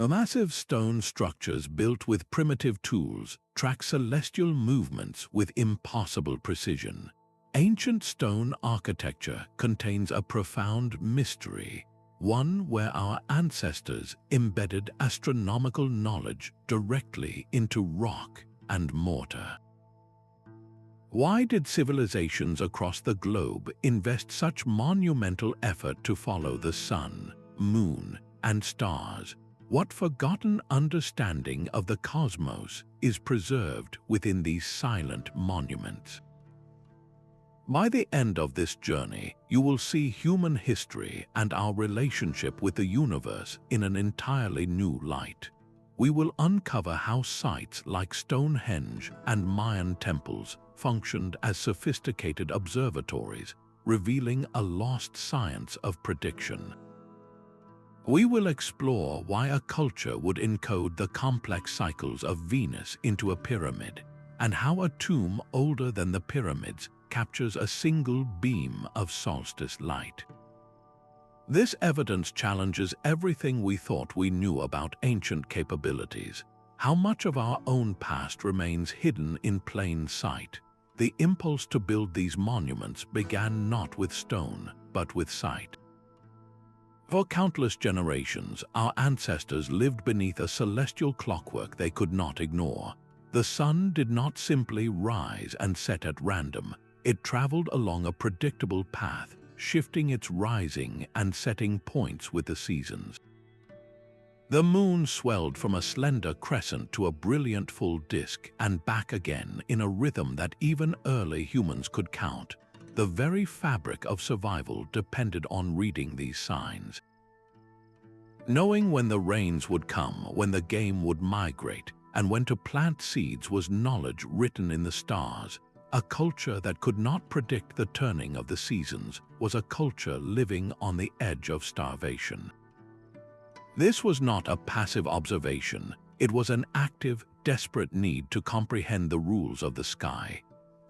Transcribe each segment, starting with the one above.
Massive stone structures built with primitive tools track celestial movements with impossible precision. Ancient stone architecture contains a profound mystery, one where our ancestors embedded astronomical knowledge directly into rock and mortar. Why did civilizations across the globe invest such monumental effort to follow the sun, moon, and stars? What forgotten understanding of the cosmos is preserved within these silent monuments? By the end of this journey, you will see human history and our relationship with the universe in an entirely new light. We will uncover how sites like Stonehenge and Mayan temples functioned as sophisticated observatories, revealing a lost science of prediction. We will explore why a culture would encode the complex cycles of Venus into a pyramid, and how a tomb older than the pyramids captures a single beam of solstice light. This evidence challenges everything we thought we knew about ancient capabilities. How much of our own past remains hidden in plain sight? The impulse to build these monuments began not with stone, but with sight. For countless generations, our ancestors lived beneath a celestial clockwork they could not ignore. The sun did not simply rise and set at random. It traveled along a predictable path, shifting its rising and setting points with the seasons. The moon swelled from a slender crescent to a brilliant full disk and back again in a rhythm that even early humans could count. The very fabric of survival depended on reading these signs. Knowing when the rains would come, when the game would migrate, and when to plant seeds was knowledge written in the stars. A culture that could not predict the turning of the seasons was a culture living on the edge of starvation. This was not a passive observation. It was an active, desperate need to comprehend the rules of the sky.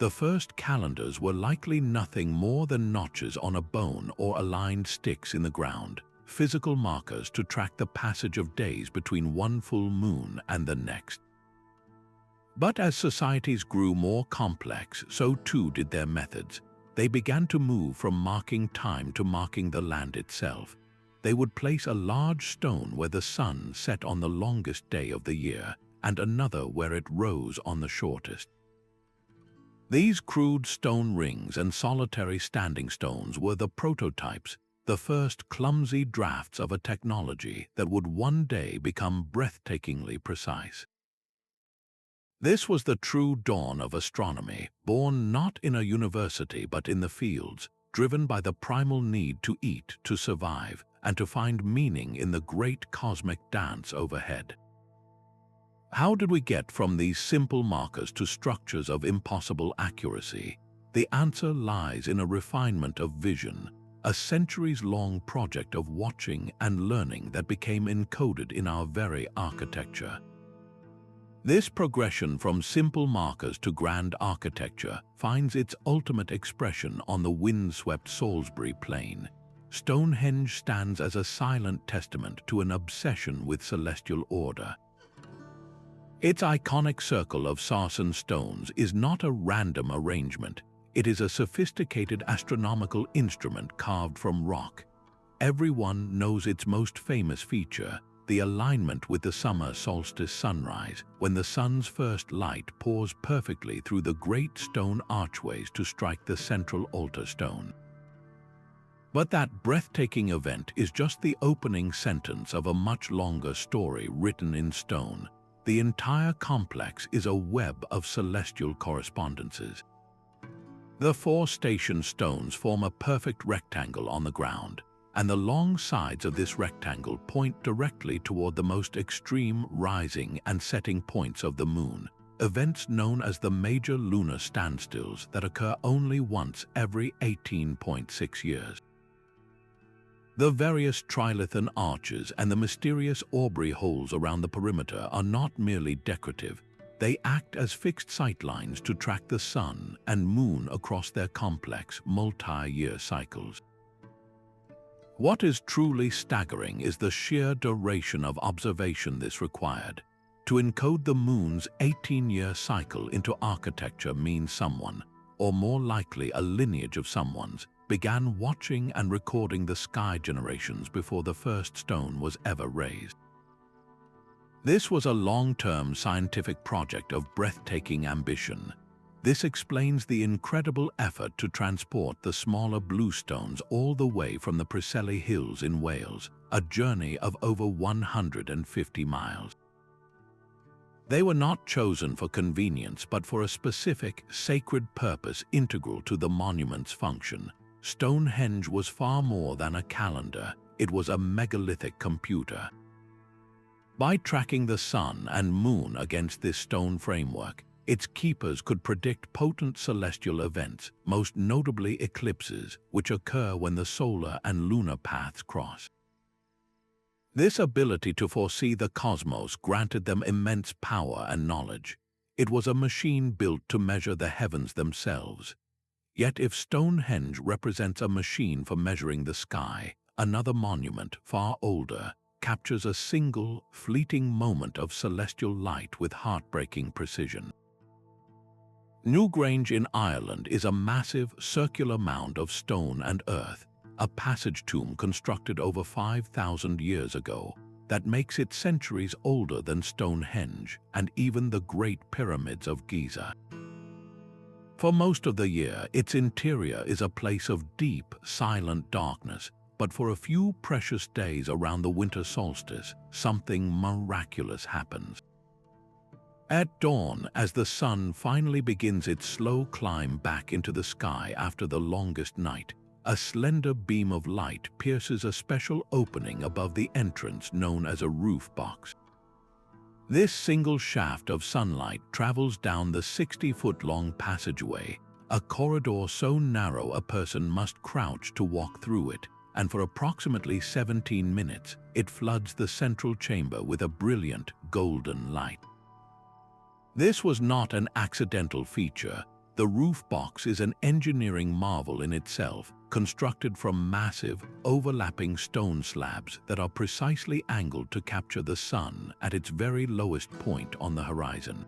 The first calendars were likely nothing more than notches on a bone or aligned sticks in the ground, physical markers to track the passage of days between one full moon and the next. But as societies grew more complex, so too did their methods. They began to move from marking time to marking the land itself. They would place a large stone where the sun set on the longest day of the year, and another where it rose on the shortest. These crude stone rings and solitary standing stones were the prototypes, the first clumsy drafts of a technology that would one day become breathtakingly precise. This was the true dawn of astronomy, born not in a university but in the fields, driven by the primal need to eat, to survive, and to find meaning in the great cosmic dance overhead. How did we get from these simple markers to structures of impossible accuracy? The answer lies in a refinement of vision, a centuries-long project of watching and learning that became encoded in our very architecture. This progression from simple markers to grand architecture finds its ultimate expression on the wind-swept Salisbury Plain. Stonehenge stands as a silent testament to an obsession with celestial order. Its iconic circle of sarsen stones is not a random arrangement. It is a sophisticated astronomical instrument carved from rock. Everyone knows its most famous feature, the alignment with the summer solstice sunrise, when the sun's first light pours perfectly through the great stone archways to strike the central altar stone. But that breathtaking event is just the opening sentence of a much longer story written in stone. The entire complex is a web of celestial correspondences. The four station stones form a perfect rectangle on the ground, and the long sides of this rectangle point directly toward the most extreme rising and setting points of the moon, events known as the major lunar standstills that occur only once every 18.6 years. The various trilithon arches and the mysterious Aubrey holes around the perimeter are not merely decorative. They act as fixed sightlines to track the sun and moon across their complex, multi-year cycles. What is truly staggering is the sheer duration of observation this required. To encode the moon's 18-year cycle into architecture means someone, or more likely a lineage of someone's, began watching and recording the sky generations before the first stone was ever raised. This was a long-term scientific project of breathtaking ambition. This explains the incredible effort to transport the smaller blue stones all the way from the Preseli Hills in Wales, a journey of over 150 miles. They were not chosen for convenience but for a specific, sacred purpose integral to the monument's function. Stonehenge was far more than a calendar, it was a megalithic computer. By tracking the sun and moon against this stone framework, its keepers could predict potent celestial events, most notably eclipses, which occur when the solar and lunar paths cross. This ability to foresee the cosmos granted them immense power and knowledge. It was a machine built to measure the heavens themselves. Yet if Stonehenge represents a machine for measuring the sky, another monument, far older, captures a single, fleeting moment of celestial light with heartbreaking precision. Newgrange in Ireland is a massive, circular mound of stone and earth, a passage tomb constructed over 5,000 years ago that makes it centuries older than Stonehenge and even the Great Pyramids of Giza. For most of the year, its interior is a place of deep, silent darkness, but for a few precious days around the winter solstice, something miraculous happens. At dawn, as the sun finally begins its slow climb back into the sky after the longest night, a slender beam of light pierces a special opening above the entrance known as a roof box. This single shaft of sunlight travels down the 60-foot-long passageway, a corridor so narrow a person must crouch to walk through it, and for approximately 17 minutes, it floods the central chamber with a brilliant golden light. This was not an accidental feature. The roof box is an engineering marvel in itself, constructed from massive, overlapping stone slabs that are precisely angled to capture the sun at its very lowest point on the horizon.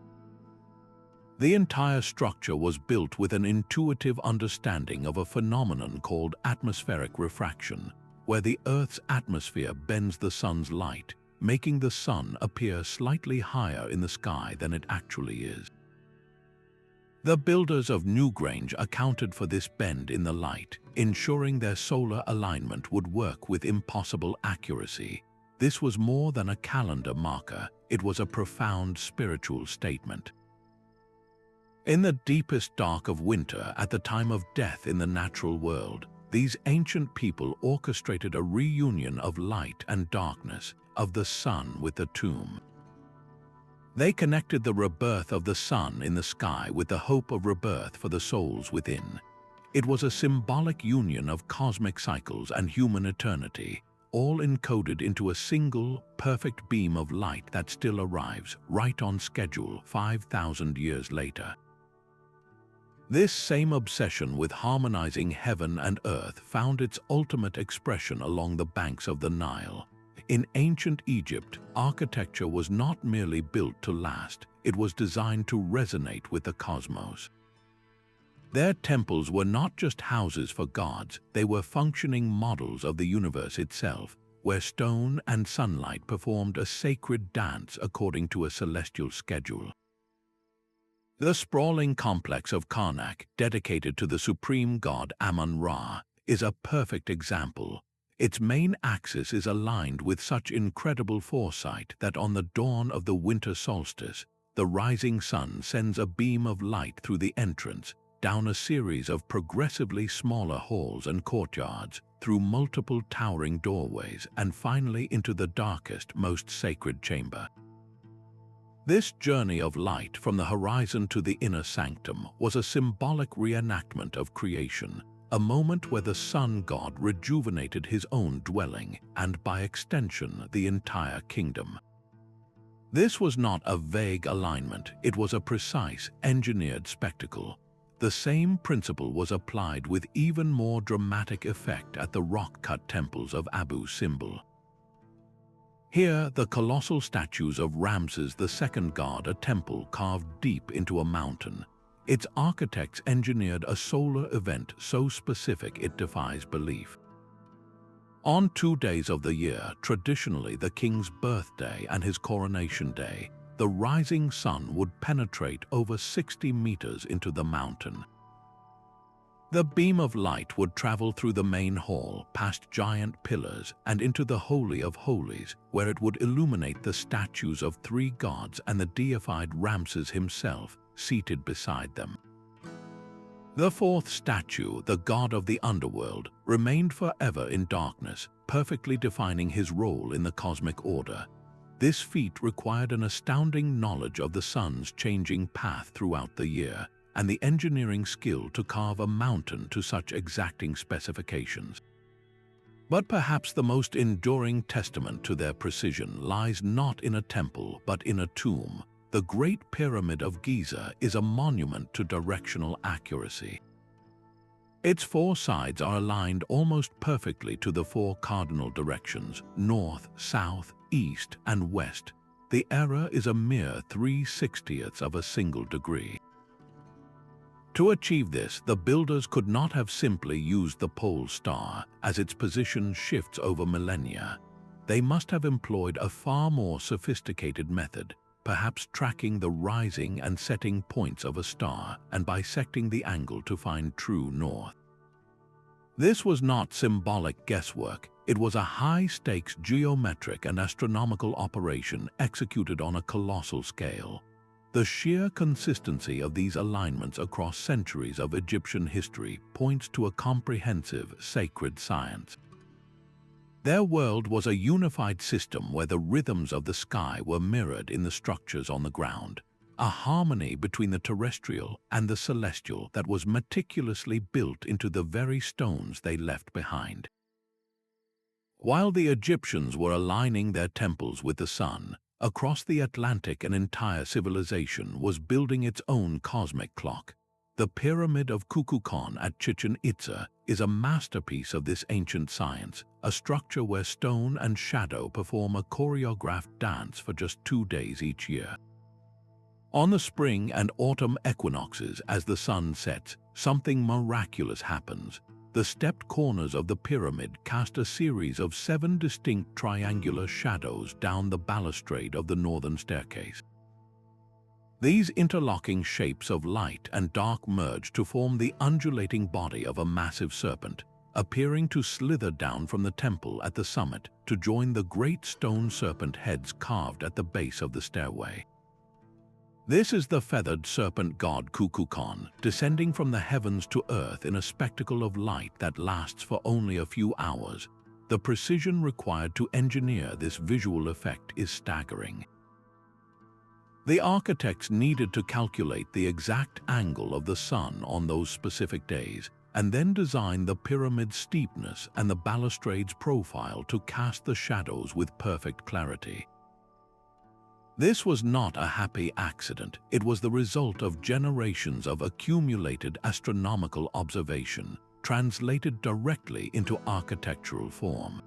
The entire structure was built with an intuitive understanding of a phenomenon called atmospheric refraction, where the Earth's atmosphere bends the sun's light, making the sun appear slightly higher in the sky than it actually is. The builders of Newgrange accounted for this bend in the light, ensuring their solar alignment would work with impossible accuracy. This was more than a calendar marker, it was a profound spiritual statement. In the deepest dark of winter, at the time of death in the natural world, these ancient people orchestrated a reunion of light and darkness, of the sun with the tomb. They connected the rebirth of the sun in the sky with the hope of rebirth for the souls within. It was a symbolic union of cosmic cycles and human eternity, all encoded into a single, perfect beam of light that still arrives, right on schedule, 5,000 years later. This same obsession with harmonizing heaven and earth found its ultimate expression along the banks of the Nile. In ancient Egypt, architecture was not merely built to last, it was designed to resonate with the cosmos. Their temples were not just houses for gods, they were functioning models of the universe itself, where stone and sunlight performed a sacred dance according to a celestial schedule. The sprawling complex of Karnak, dedicated to the supreme god Amun-Ra, is a perfect example. Its main axis is aligned with such incredible foresight that on the dawn of the winter solstice, the rising sun sends a beam of light through the entrance, down a series of progressively smaller halls and courtyards, through multiple towering doorways, and finally into the darkest, most sacred chamber. This journey of light from the horizon to the inner sanctum was a symbolic reenactment of creation, a moment where the sun god rejuvenated his own dwelling and, by extension, the entire kingdom. This was not a vague alignment, it was a precise, engineered spectacle. the same principle was applied with even more dramatic effect at the rock-cut temples of Abu Simbel. Here, the colossal statues of Ramses II guard a temple carved deep into a mountain. Its architects engineered a solar event so specific it defies belief. On 2 days of the year, traditionally the king's birthday and his coronation day, the rising sun would penetrate over 60 meters into the mountain. The beam of light would travel through the main hall, past giant pillars, and into the Holy of Holies, where it would illuminate the statues of 3 gods and the deified Ramses himself, seated beside them. The 4th statue, the god of the underworld, remained forever in darkness, perfectly defining his role in the cosmic order. This feat required an astounding knowledge of the sun's changing path throughout the year, and the engineering skill to carve a mountain to such exacting specifications. But perhaps the most enduring testament to their precision lies not in a temple but in a tomb. The Great Pyramid of Giza is a monument to directional accuracy. Its 4 sides are aligned almost perfectly to the 4 cardinal directions: north, south, east, and west. The error is a mere 3/60ths of a single degree. To achieve this, the builders could not have simply used the pole star, as its position shifts over millennia. They must have employed a far more sophisticated method, perhaps tracking the rising and setting points of a star and bisecting the angle to find true north. This was not symbolic guesswork. It was a high-stakes geometric and astronomical operation executed on a colossal scale. The sheer consistency of these alignments across centuries of Egyptian history points to a comprehensive, sacred science. Their world was a unified system where the rhythms of the sky were mirrored in the structures on the ground, a harmony between the terrestrial and the celestial that was meticulously built into the very stones they left behind. While the Egyptians were aligning their temples with the sun, across the Atlantic an entire civilization was building its own cosmic clock. The Pyramid of Kukulkan at Chichen Itza is a masterpiece of this ancient science, a structure where stone and shadow perform a choreographed dance for just 2 days each year. On the spring and autumn equinoxes, as the sun sets, something miraculous happens. The stepped corners of the pyramid cast a series of 7 distinct triangular shadows down the balustrade of the northern staircase. These interlocking shapes of light and dark merge to form the undulating body of a massive serpent, appearing to slither down from the temple at the summit to join the great stone serpent heads carved at the base of the stairway. This is the feathered serpent god Kukulkan, descending from the heavens to earth in a spectacle of light that lasts for only a few hours. The precision required to engineer this visual effect is staggering. The architects needed to calculate the exact angle of the sun on those specific days, and then design the pyramid's steepness and the balustrade's profile to cast the shadows with perfect clarity. This was not a happy accident. It was the result of generations of accumulated astronomical observation, translated directly into architectural form.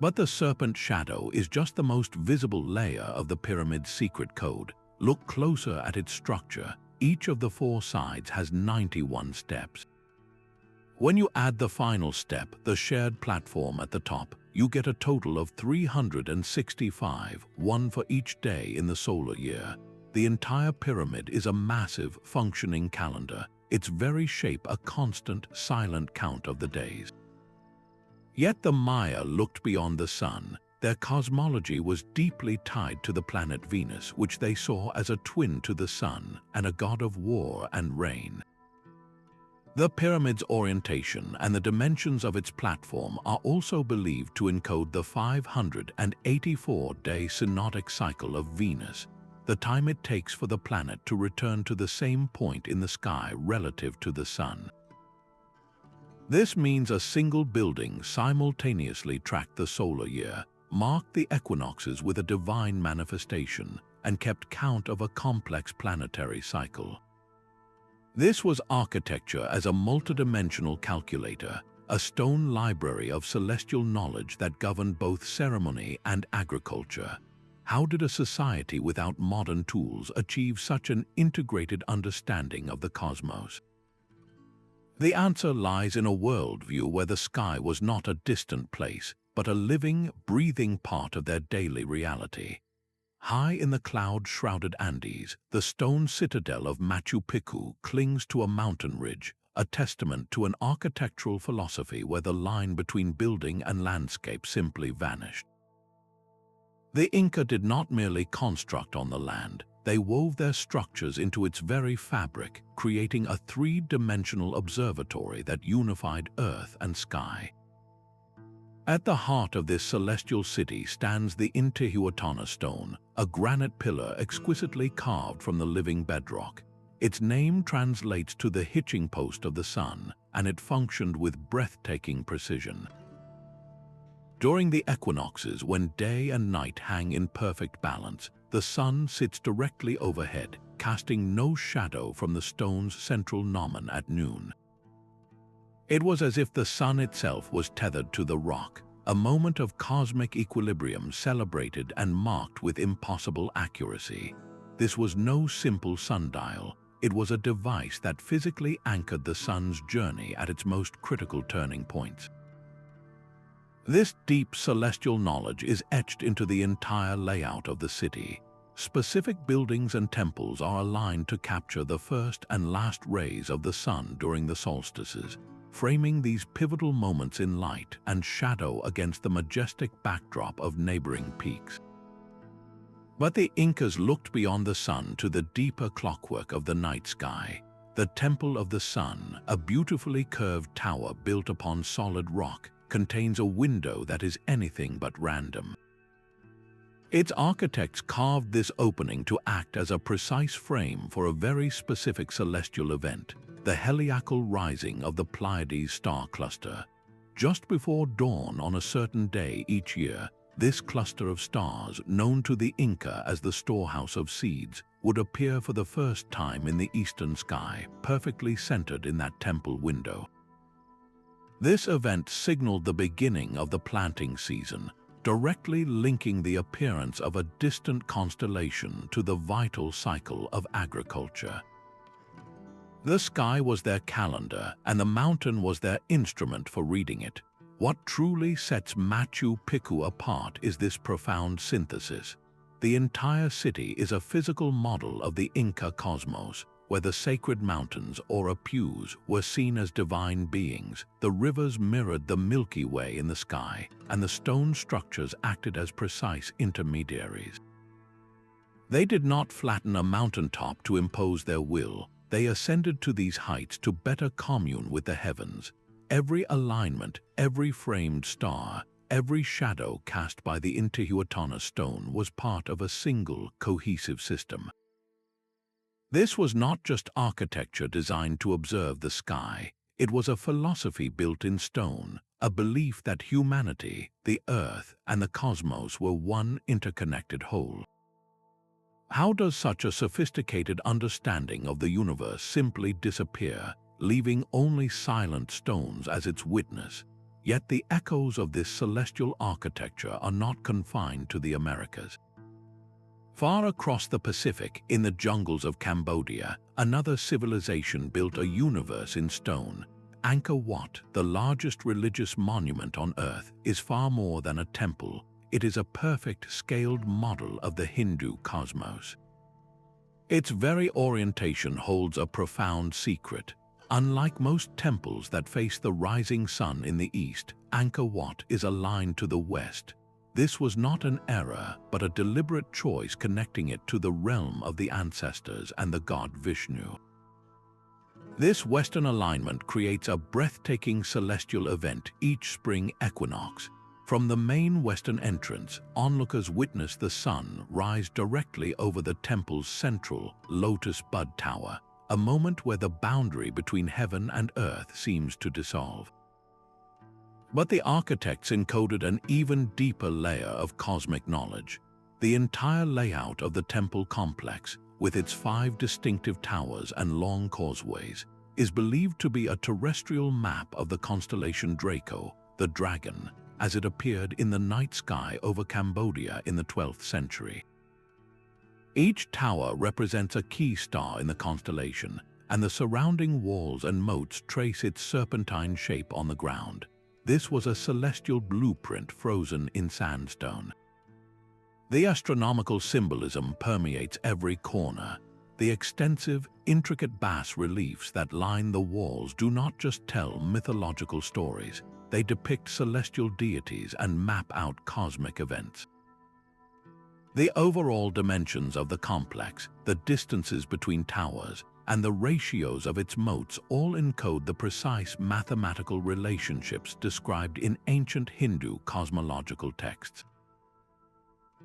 But the serpent shadow is just the most visible layer of the pyramid's secret code. Look closer at its structure. Each of the 4 sides has 91 steps. When you add the final step, the shared platform at the top, you get a total of 365, one for each day in the solar year. The entire pyramid is a massive, functioning calendar, its very shape a constant, silent count of the days. Yet the Maya looked beyond the sun. Their cosmology was deeply tied to the planet Venus, which they saw as a twin to the sun and a god of war and rain. The pyramid's orientation and the dimensions of its platform are also believed to encode the 584-day synodic cycle of Venus, the time it takes for the planet to return to the same point in the sky relative to the sun. This means a single building simultaneously tracked the solar year, marked the equinoxes with a divine manifestation, and kept count of a complex planetary cycle. This was architecture as a multidimensional calculator, a stone library of celestial knowledge that governed both ceremony and agriculture. How did a society without modern tools achieve such an integrated understanding of the cosmos? The answer lies in a worldview where the sky was not a distant place, but a living, breathing part of their daily reality. High in the cloud-shrouded Andes, the stone citadel of Machu Picchu clings to a mountain ridge, a testament to an architectural philosophy where the line between building and landscape simply vanished. The Inca did not merely construct on the land, they wove their structures into its very fabric, creating a three-dimensional observatory that unified earth and sky. At the heart of this celestial city stands the Intihuatana stone, a granite pillar exquisitely carved from the living bedrock. Its name translates to the hitching post of the sun, and it functioned with breathtaking precision. During the equinoxes, when day and night hang in perfect balance, the sun sits directly overhead, casting no shadow from the stone's central gnomon at noon. It was as if the sun itself was tethered to the rock, a moment of cosmic equilibrium celebrated and marked with impossible accuracy. This was no simple sundial. It was a device that physically anchored the sun's journey at its most critical turning points. This deep celestial knowledge is etched into the entire layout of the city. Specific buildings and temples are aligned to capture the first and last rays of the sun during the solstices, framing these pivotal moments in light and shadow against the majestic backdrop of neighboring peaks. But the Incas looked beyond the sun to the deeper clockwork of the night sky. The Temple of the Sun, a beautifully curved tower built upon solid rock, contains a window that is anything but random. Its architects carved this opening to act as a precise frame for a very specific celestial event, the heliacal rising of the Pleiades star cluster. Just before dawn on a certain day each year, this cluster of stars, known to the Inca as the storehouse of seeds, would appear for the first time in the eastern sky, perfectly centered in that temple window. This event signaled the beginning of the planting season, directly linking the appearance of a distant constellation to the vital cycle of agriculture. The sky was their calendar, and the mountain was their instrument for reading it. What truly sets Machu Picchu apart is this profound synthesis. The entire city is a physical model of the Inca cosmos, where the sacred mountains, or apus, were seen as divine beings, the rivers mirrored the Milky Way in the sky, and the stone structures acted as precise intermediaries. They did not flatten a mountaintop to impose their will. They ascended to these heights to better commune with the heavens. Every alignment, every framed star, every shadow cast by the Intihuatana stone was part of a single, cohesive system. This was not just architecture designed to observe the sky. It was a philosophy built in stone, a belief that humanity, the earth, and the cosmos were one interconnected whole. How does such a sophisticated understanding of the universe simply disappear, leaving only silent stones as its witness? Yet the echoes of this celestial architecture are not confined to the Americas. Far across the Pacific, in the jungles of Cambodia, another civilization built a universe in stone. Angkor Wat, the largest religious monument on Earth, is far more than a temple. It is a perfect scaled model of the Hindu cosmos. Its very orientation holds a profound secret. Unlike most temples that face the rising sun in the east, Angkor Wat is aligned to the west. This was not an error, but a deliberate choice connecting it to the realm of the ancestors and the god Vishnu. This western alignment creates a breathtaking celestial event each spring equinox. From the main western entrance, onlookers witness the sun rise directly over the temple's central lotus bud tower, a moment where the boundary between heaven and earth seems to dissolve. But the architects encoded an even deeper layer of cosmic knowledge. The entire layout of the temple complex, with its 5 distinctive towers and long causeways, is believed to be a terrestrial map of the constellation Draco, the dragon, as it appeared in the night sky over Cambodia in the 12th century. Each tower represents a key star in the constellation, and the surrounding walls and moats trace its serpentine shape on the ground. This was a celestial blueprint frozen in sandstone. The astronomical symbolism permeates every corner. The extensive, intricate bas-reliefs that line the walls do not just tell mythological stories, they depict celestial deities and map out cosmic events. The overall dimensions of the complex, the distances between towers, and the ratios of its moats all encode the precise mathematical relationships described in ancient Hindu cosmological texts.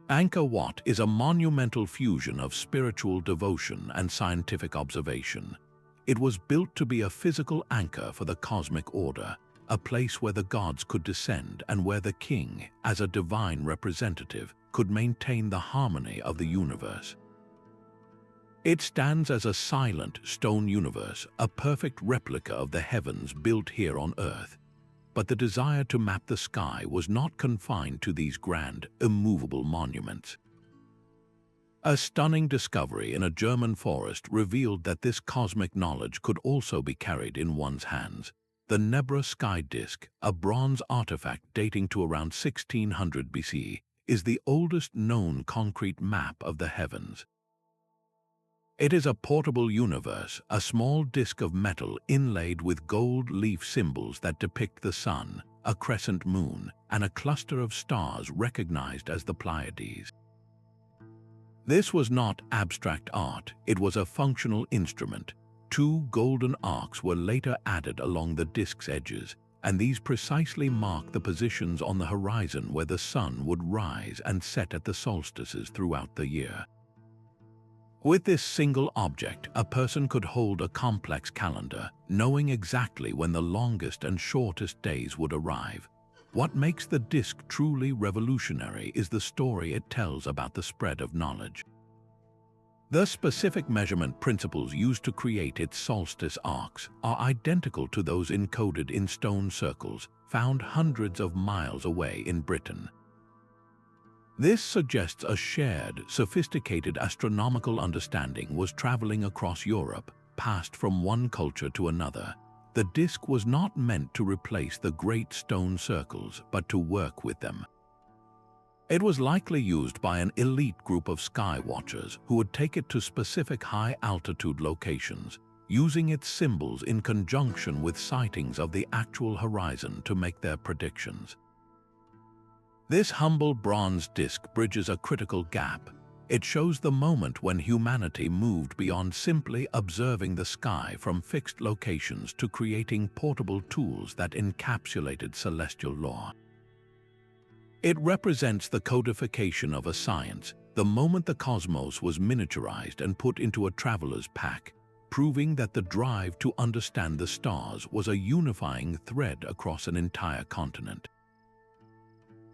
Angkor Wat is a monumental fusion of spiritual devotion and scientific observation. It was built to be a physical anchor for the cosmic order, a place where the gods could descend and where the king, as a divine representative, could maintain the harmony of the universe. It stands as a silent stone universe, a perfect replica of the heavens built here on Earth. But the desire to map the sky was not confined to these grand, immovable monuments. A stunning discovery in a German forest revealed that this cosmic knowledge could also be carried in one's hands. The Nebra Sky Disc, a bronze artifact dating to around 1600 BC, is the oldest known concrete map of the heavens. It is a portable universe, a small disc of metal inlaid with gold leaf symbols that depict the sun, a crescent moon, and a cluster of stars recognized as the Pleiades. This was not abstract art, it was a functional instrument. 2 golden arcs were later added along the disc's edges, and these precisely mark the positions on the horizon where the sun would rise and set at the solstices throughout the year. With this single object, a person could hold a complex calendar, knowing exactly when the longest and shortest days would arrive. What makes the disc truly revolutionary is the story it tells about the spread of knowledge. The specific measurement principles used to create its solstice arcs are identical to those encoded in stone circles found hundreds of miles away in Britain. This suggests a shared, sophisticated astronomical understanding was traveling across Europe, passed from one culture to another. The disc was not meant to replace the great stone circles, but to work with them. It was likely used by an elite group of sky watchers who would take it to specific high-altitude locations, using its symbols in conjunction with sightings of the actual horizon to make their predictions. This humble bronze disc bridges a critical gap. It shows the moment when humanity moved beyond simply observing the sky from fixed locations to creating portable tools that encapsulated celestial law. It represents the codification of a science, the moment the cosmos was miniaturized and put into a traveler's pack, proving that the drive to understand the stars was a unifying thread across an entire continent.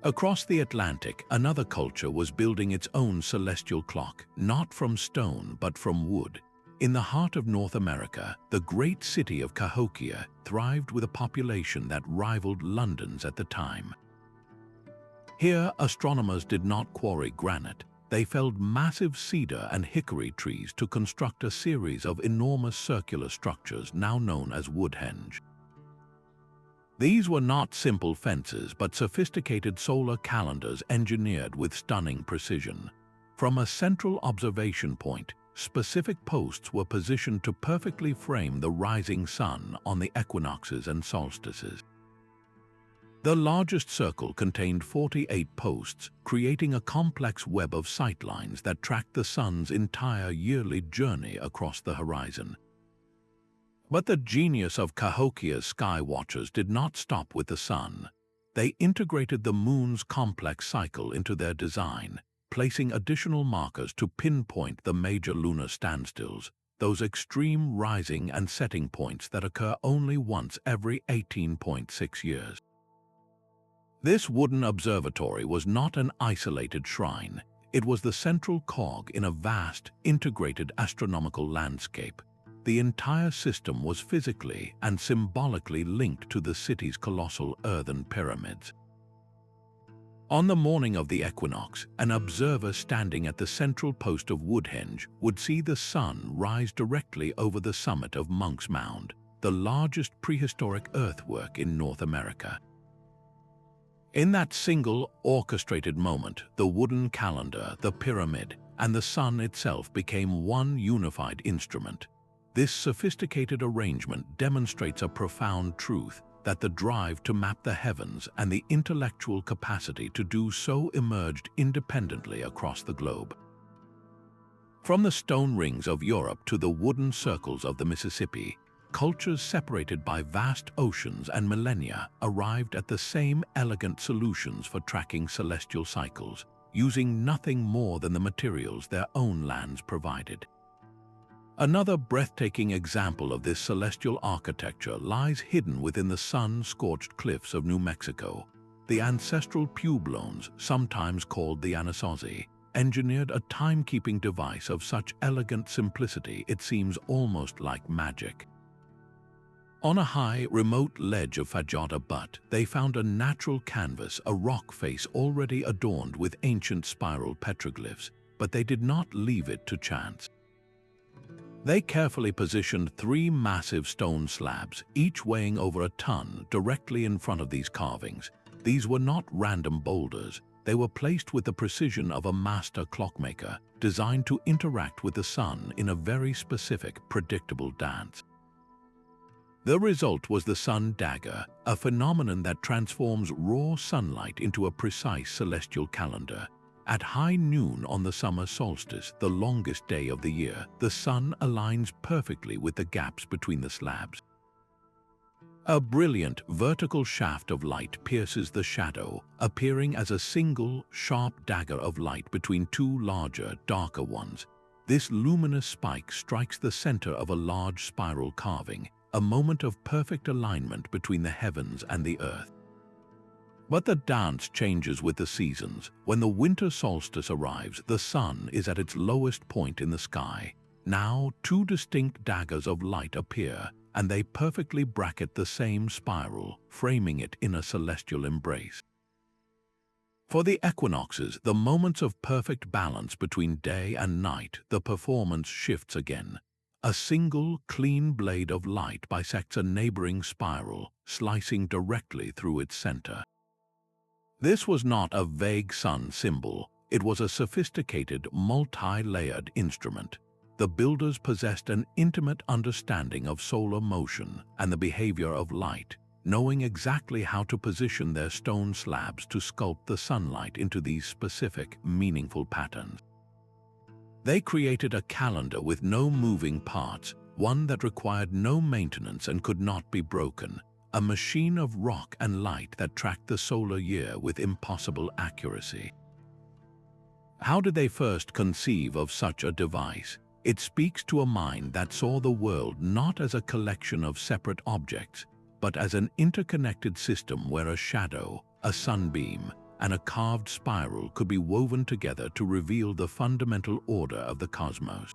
Across the Atlantic, another culture was building its own celestial clock, not from stone but from wood. In the heart of North America, the great city of Cahokia thrived with a population that rivaled London's at the time. Here, astronomers did not quarry granite. They felled massive cedar and hickory trees to construct a series of enormous circular structures now known as Woodhenge. These were not simple fences but sophisticated solar calendars engineered with stunning precision. From a central observation point, specific posts were positioned to perfectly frame the rising sun on the equinoxes and solstices. The largest circle contained 48 posts, creating a complex web of sightlines that tracked the sun's entire yearly journey across the horizon. But the genius of Cahokia's sky watchers did not stop with the sun. They integrated the moon's complex cycle into their design, placing additional markers to pinpoint the major lunar standstills, those extreme rising and setting points that occur only once every 18.6 years. This wooden observatory was not an isolated shrine. It was the central cog in a vast, integrated astronomical landscape. The entire system was physically and symbolically linked to the city's colossal earthen pyramids. On the morning of the equinox, an observer standing at the central post of Woodhenge would see the sun rise directly over the summit of Monk's Mound, the largest prehistoric earthwork in North America. In that single, orchestrated moment, the wooden calendar, the pyramid, and the sun itself became one unified instrument. This sophisticated arrangement demonstrates a profound truth, that the drive to map the heavens and the intellectual capacity to do so emerged independently across the globe. From the stone rings of Europe to the wooden circles of the Mississippi, cultures separated by vast oceans and millennia arrived at the same elegant solutions for tracking celestial cycles, using nothing more than the materials their own lands provided. Another breathtaking example of this celestial architecture lies hidden within the sun-scorched cliffs of New Mexico. The ancestral pueblones, sometimes called the Anasazi, engineered a timekeeping device of such elegant simplicity it seems almost like magic. On a high, remote ledge of Fajada Butte, they found a natural canvas, a rock face already adorned with ancient spiral petroglyphs, but they did not leave it to chance. They carefully positioned 3 massive stone slabs, each weighing over a ton, directly in front of these carvings. These were not random boulders. They were placed with the precision of a master clockmaker, designed to interact with the sun in a very specific, predictable dance. The result was the sun dagger, a phenomenon that transforms raw sunlight into a precise celestial calendar. At high noon on the summer solstice, the longest day of the year, the sun aligns perfectly with the gaps between the slabs. A brilliant vertical shaft of light pierces the shadow, appearing as a single, sharp dagger of light between 2 larger, darker ones. This luminous spike strikes the center of a large spiral carving, a moment of perfect alignment between the heavens and the earth. But the dance changes with the seasons. When the winter solstice arrives, the sun is at its lowest point in the sky. Now, 2 distinct daggers of light appear, and they perfectly bracket the same spiral, framing it in a celestial embrace. For the equinoxes, the moments of perfect balance between day and night, the performance shifts again. A single, clean blade of light bisects a neighboring spiral, slicing directly through its center. This was not a vague sun symbol. It was a sophisticated, multi-layered instrument. The builders possessed an intimate understanding of solar motion and the behavior of light, knowing exactly how to position their stone slabs to sculpt the sunlight into these specific, meaningful patterns. They created a calendar with no moving parts, one that required no maintenance and could not be broken, a machine of rock and light that tracked the solar year with impossible accuracy. How did they first conceive of such a device? It speaks to a mind that saw the world not as a collection of separate objects, but as an interconnected system where a shadow, a sunbeam, and a carved spiral could be woven together to reveal the fundamental order of the cosmos.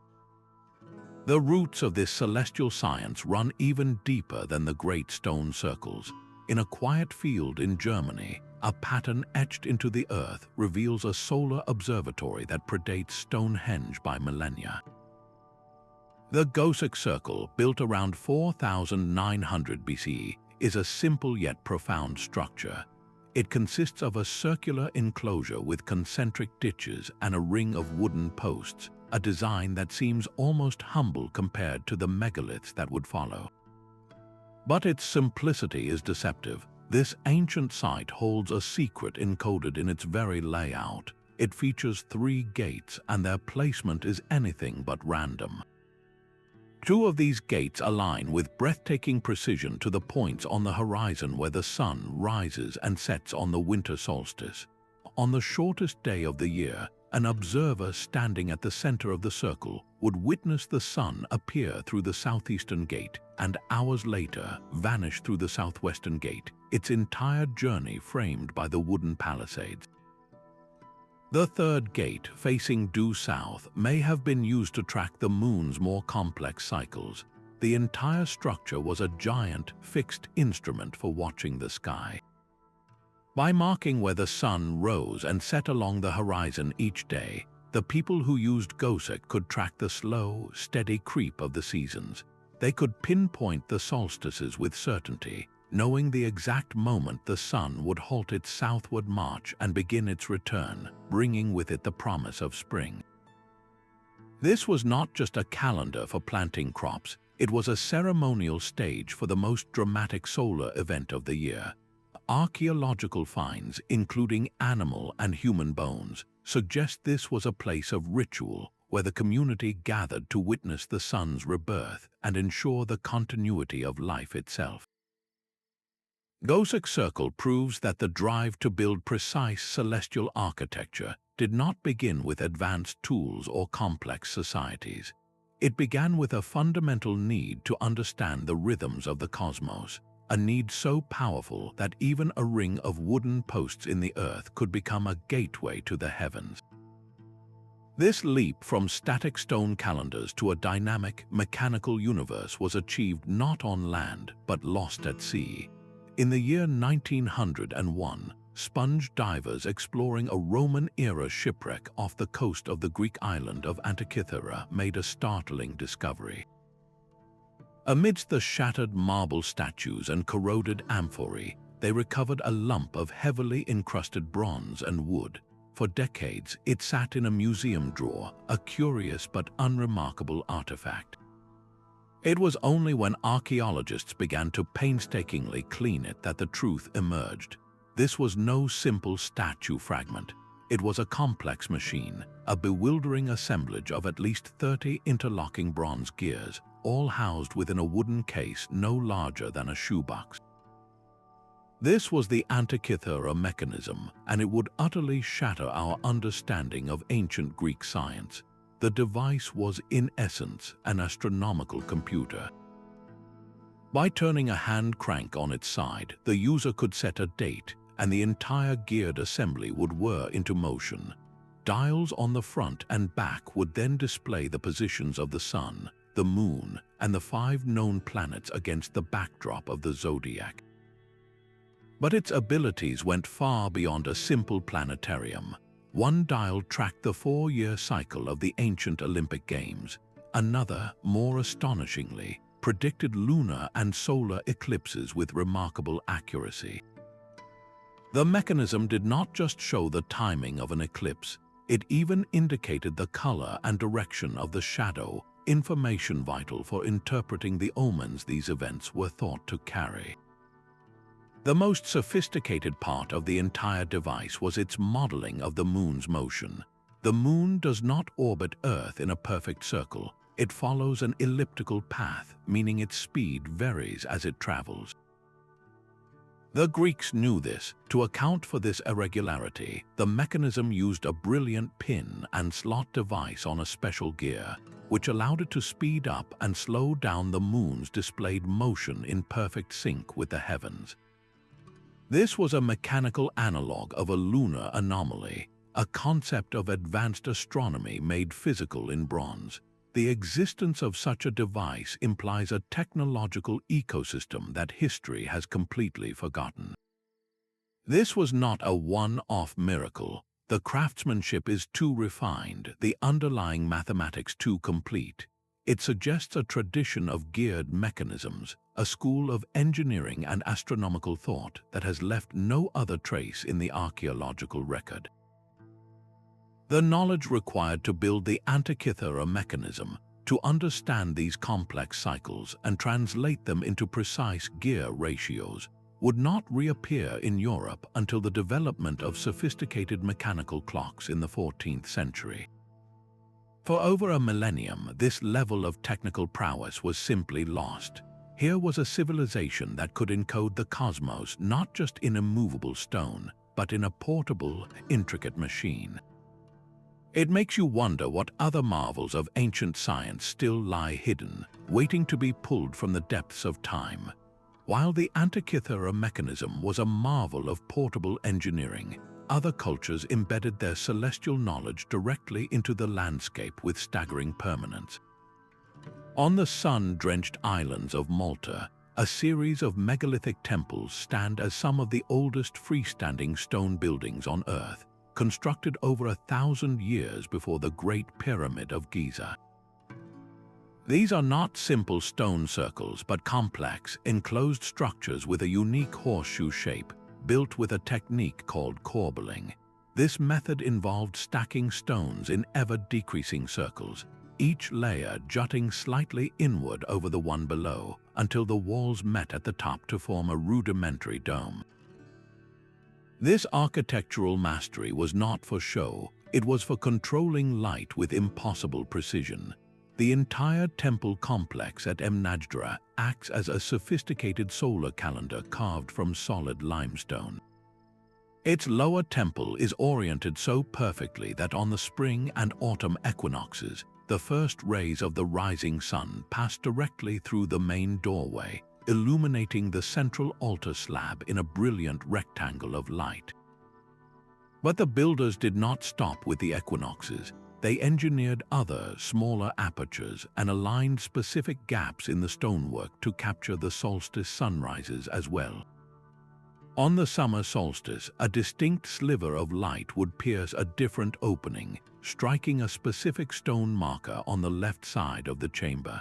The roots of this celestial science run even deeper than the great stone circles. In a quiet field in Germany, a pattern etched into the earth reveals a solar observatory that predates Stonehenge by millennia. The Gothic Circle, built around 4900 BCE, is a simple yet profound structure. It consists of a circular enclosure with concentric ditches and a ring of wooden posts, a design that seems almost humble compared to the megaliths that would follow. But its simplicity is deceptive. This ancient site holds a secret encoded in its very layout. It features 3 gates, and their placement is anything but random. 2 of these gates align with breathtaking precision to the points on the horizon where the sun rises and sets on the winter solstice. On the shortest day of the year, an observer standing at the center of the circle would witness the sun appear through the southeastern gate and hours later vanish through the southwestern gate, its entire journey framed by the wooden palisades. The third gate, facing due south, may have been used to track the moon's more complex cycles. The entire structure was a giant, fixed instrument for watching the sky. By marking where the sun rose and set along the horizon each day, the people who used GOSEC could track the slow, steady creep of the seasons. They could pinpoint the solstices with certainty, knowing the exact moment the sun would halt its southward march and begin its return, bringing with it the promise of spring. This was not just a calendar for planting crops, it was a ceremonial stage for the most dramatic solar event of the year. Archaeological finds, including animal and human bones, suggest this was a place of ritual where the community gathered to witness the sun's rebirth and ensure the continuity of life itself. GOSEC Circle proves that the drive to build precise celestial architecture did not begin with advanced tools or complex societies. It began with a fundamental need to understand the rhythms of the cosmos, a need so powerful that even a ring of wooden posts in the earth could become a gateway to the heavens. This leap from static stone calendars to a dynamic, mechanical universe was achieved not on land but lost at sea. In the year 1901, sponge divers exploring a Roman-era shipwreck off the coast of the Greek island of Antikythera made a startling discovery. Amidst the shattered marble statues and corroded amphorae, they recovered a lump of heavily encrusted bronze and wood. For decades, it sat in a museum drawer, a curious but unremarkable artifact. It was only when archaeologists began to painstakingly clean it that the truth emerged. This was no simple statue fragment. It was a complex machine, a bewildering assemblage of at least 30 interlocking bronze gears, all housed within a wooden case no larger than a shoebox. This was the Antikythera Mechanism, and it would utterly shatter our understanding of ancient Greek science. The device was, in essence, an astronomical computer. By turning a hand crank on its side, the user could set a date, and the entire geared assembly would whir into motion. Dials on the front and back would then display the positions of the sun, the moon, and the 5 known planets against the backdrop of the zodiac. But its abilities went far beyond a simple planetarium. One dial tracked the 4-year cycle of the ancient Olympic Games. Another, more astonishingly, predicted lunar and solar eclipses with remarkable accuracy. The mechanism did not just show the timing of an eclipse, it even indicated the color and direction of the shadow, information vital for interpreting the omens these events were thought to carry. The most sophisticated part of the entire device was its modeling of the moon's motion. The moon does not orbit Earth in a perfect circle. It follows an elliptical path, meaning its speed varies as it travels. The Greeks knew this. To account for this irregularity, the mechanism used a brilliant pin and slot device on a special gear, which allowed it to speed up and slow down the moon's displayed motion in perfect sync with the heavens. This was a mechanical analog of a lunar anomaly, a concept of advanced astronomy made physical in bronze. The existence of such a device implies a technological ecosystem that history has completely forgotten. This was not a one-off miracle. The craftsmanship is too refined, the underlying mathematics too complete. It suggests a tradition of geared mechanisms, a school of engineering and astronomical thought that has left no other trace in the archaeological record. The knowledge required to build the Antikythera Mechanism, to understand these complex cycles and translate them into precise gear ratios, would not reappear in Europe until the development of sophisticated mechanical clocks in the 14th century. For over a millennium, this level of technical prowess was simply lost. Here was a civilization that could encode the cosmos not just in immovable stone, but in a portable, intricate machine. It makes you wonder what other marvels of ancient science still lie hidden, waiting to be pulled from the depths of time. While the Antikythera Mechanism was a marvel of portable engineering, other cultures embedded their celestial knowledge directly into the landscape with staggering permanence. On the sun-drenched islands of Malta, a series of megalithic temples stand as some of the oldest freestanding stone buildings on Earth, constructed over 1,000 years before the Great Pyramid of Giza. These are not simple stone circles, but complex, enclosed structures with a unique horseshoe shape, built with a technique called corbelling. This method involved stacking stones in ever-decreasing circles, each layer jutting slightly inward over the one below, until the walls met at the top to form a rudimentary dome. This architectural mastery was not for show, it was for controlling light with impossible precision. The entire temple complex at Mnajdara acts as a sophisticated solar calendar carved from solid limestone. Its lower temple is oriented so perfectly that on the spring and autumn equinoxes, the first rays of the rising sun pass directly through the main doorway, illuminating the central altar slab in a brilliant rectangle of light. But the builders did not stop with the equinoxes. They engineered other, smaller apertures and aligned specific gaps in the stonework to capture the solstice sunrises as well. On the summer solstice, a distinct sliver of light would pierce a different opening, striking a specific stone marker on the left side of the chamber.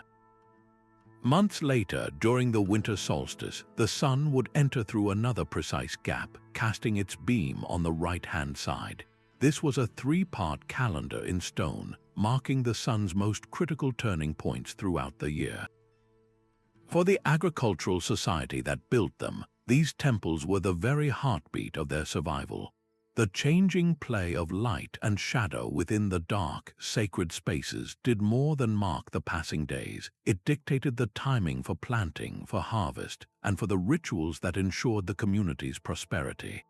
Months later, during the winter solstice, the sun would enter through another precise gap, casting its beam on the right-hand side. This was a three-part calendar in stone, marking the sun's most critical turning points throughout the year. For the agricultural society that built them, these temples were the very heartbeat of their survival. The changing play of light and shadow within the dark, sacred spaces did more than mark the passing days. It dictated the timing for planting, for harvest, and for the rituals that ensured the community's prosperity.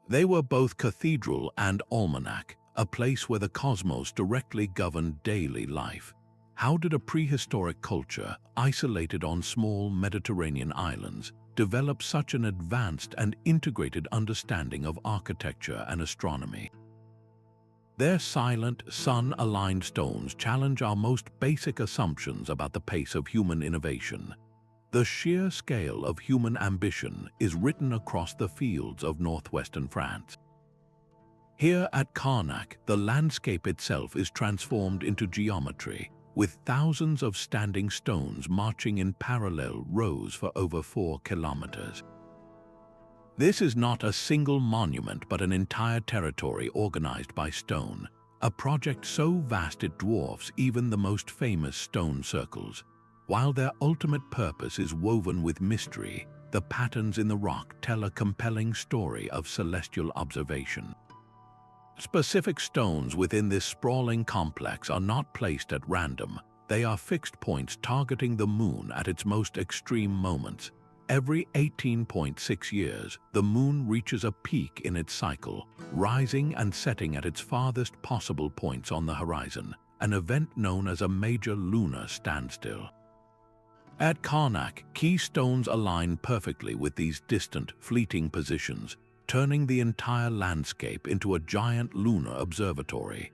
They were both cathedral and almanac, a place where the cosmos directly governed daily life. How did a prehistoric culture, isolated on small Mediterranean islands, develop such an advanced and integrated understanding of architecture and astronomy? Their silent, sun-aligned stones challenge our most basic assumptions about the pace of human innovation. The sheer scale of human ambition is written across the fields of northwestern France. Here at Karnak, the landscape itself is transformed into geometry, with thousands of standing stones marching in parallel rows for over 4 kilometers. This is not a single monument but an entire territory organized by stone, a project so vast it dwarfs even the most famous stone circles. While their ultimate purpose is woven with mystery, the patterns in the rock tell a compelling story of celestial observation. Specific stones within this sprawling complex are not placed at random. They are fixed points targeting the moon at its most extreme moments. Every 18.6 years, the moon reaches a peak in its cycle, rising and setting at its farthest possible points on the horizon, an event known as a major lunar standstill. At Karnak, key stones align perfectly with these distant, fleeting positions, turning the entire landscape into a giant lunar observatory.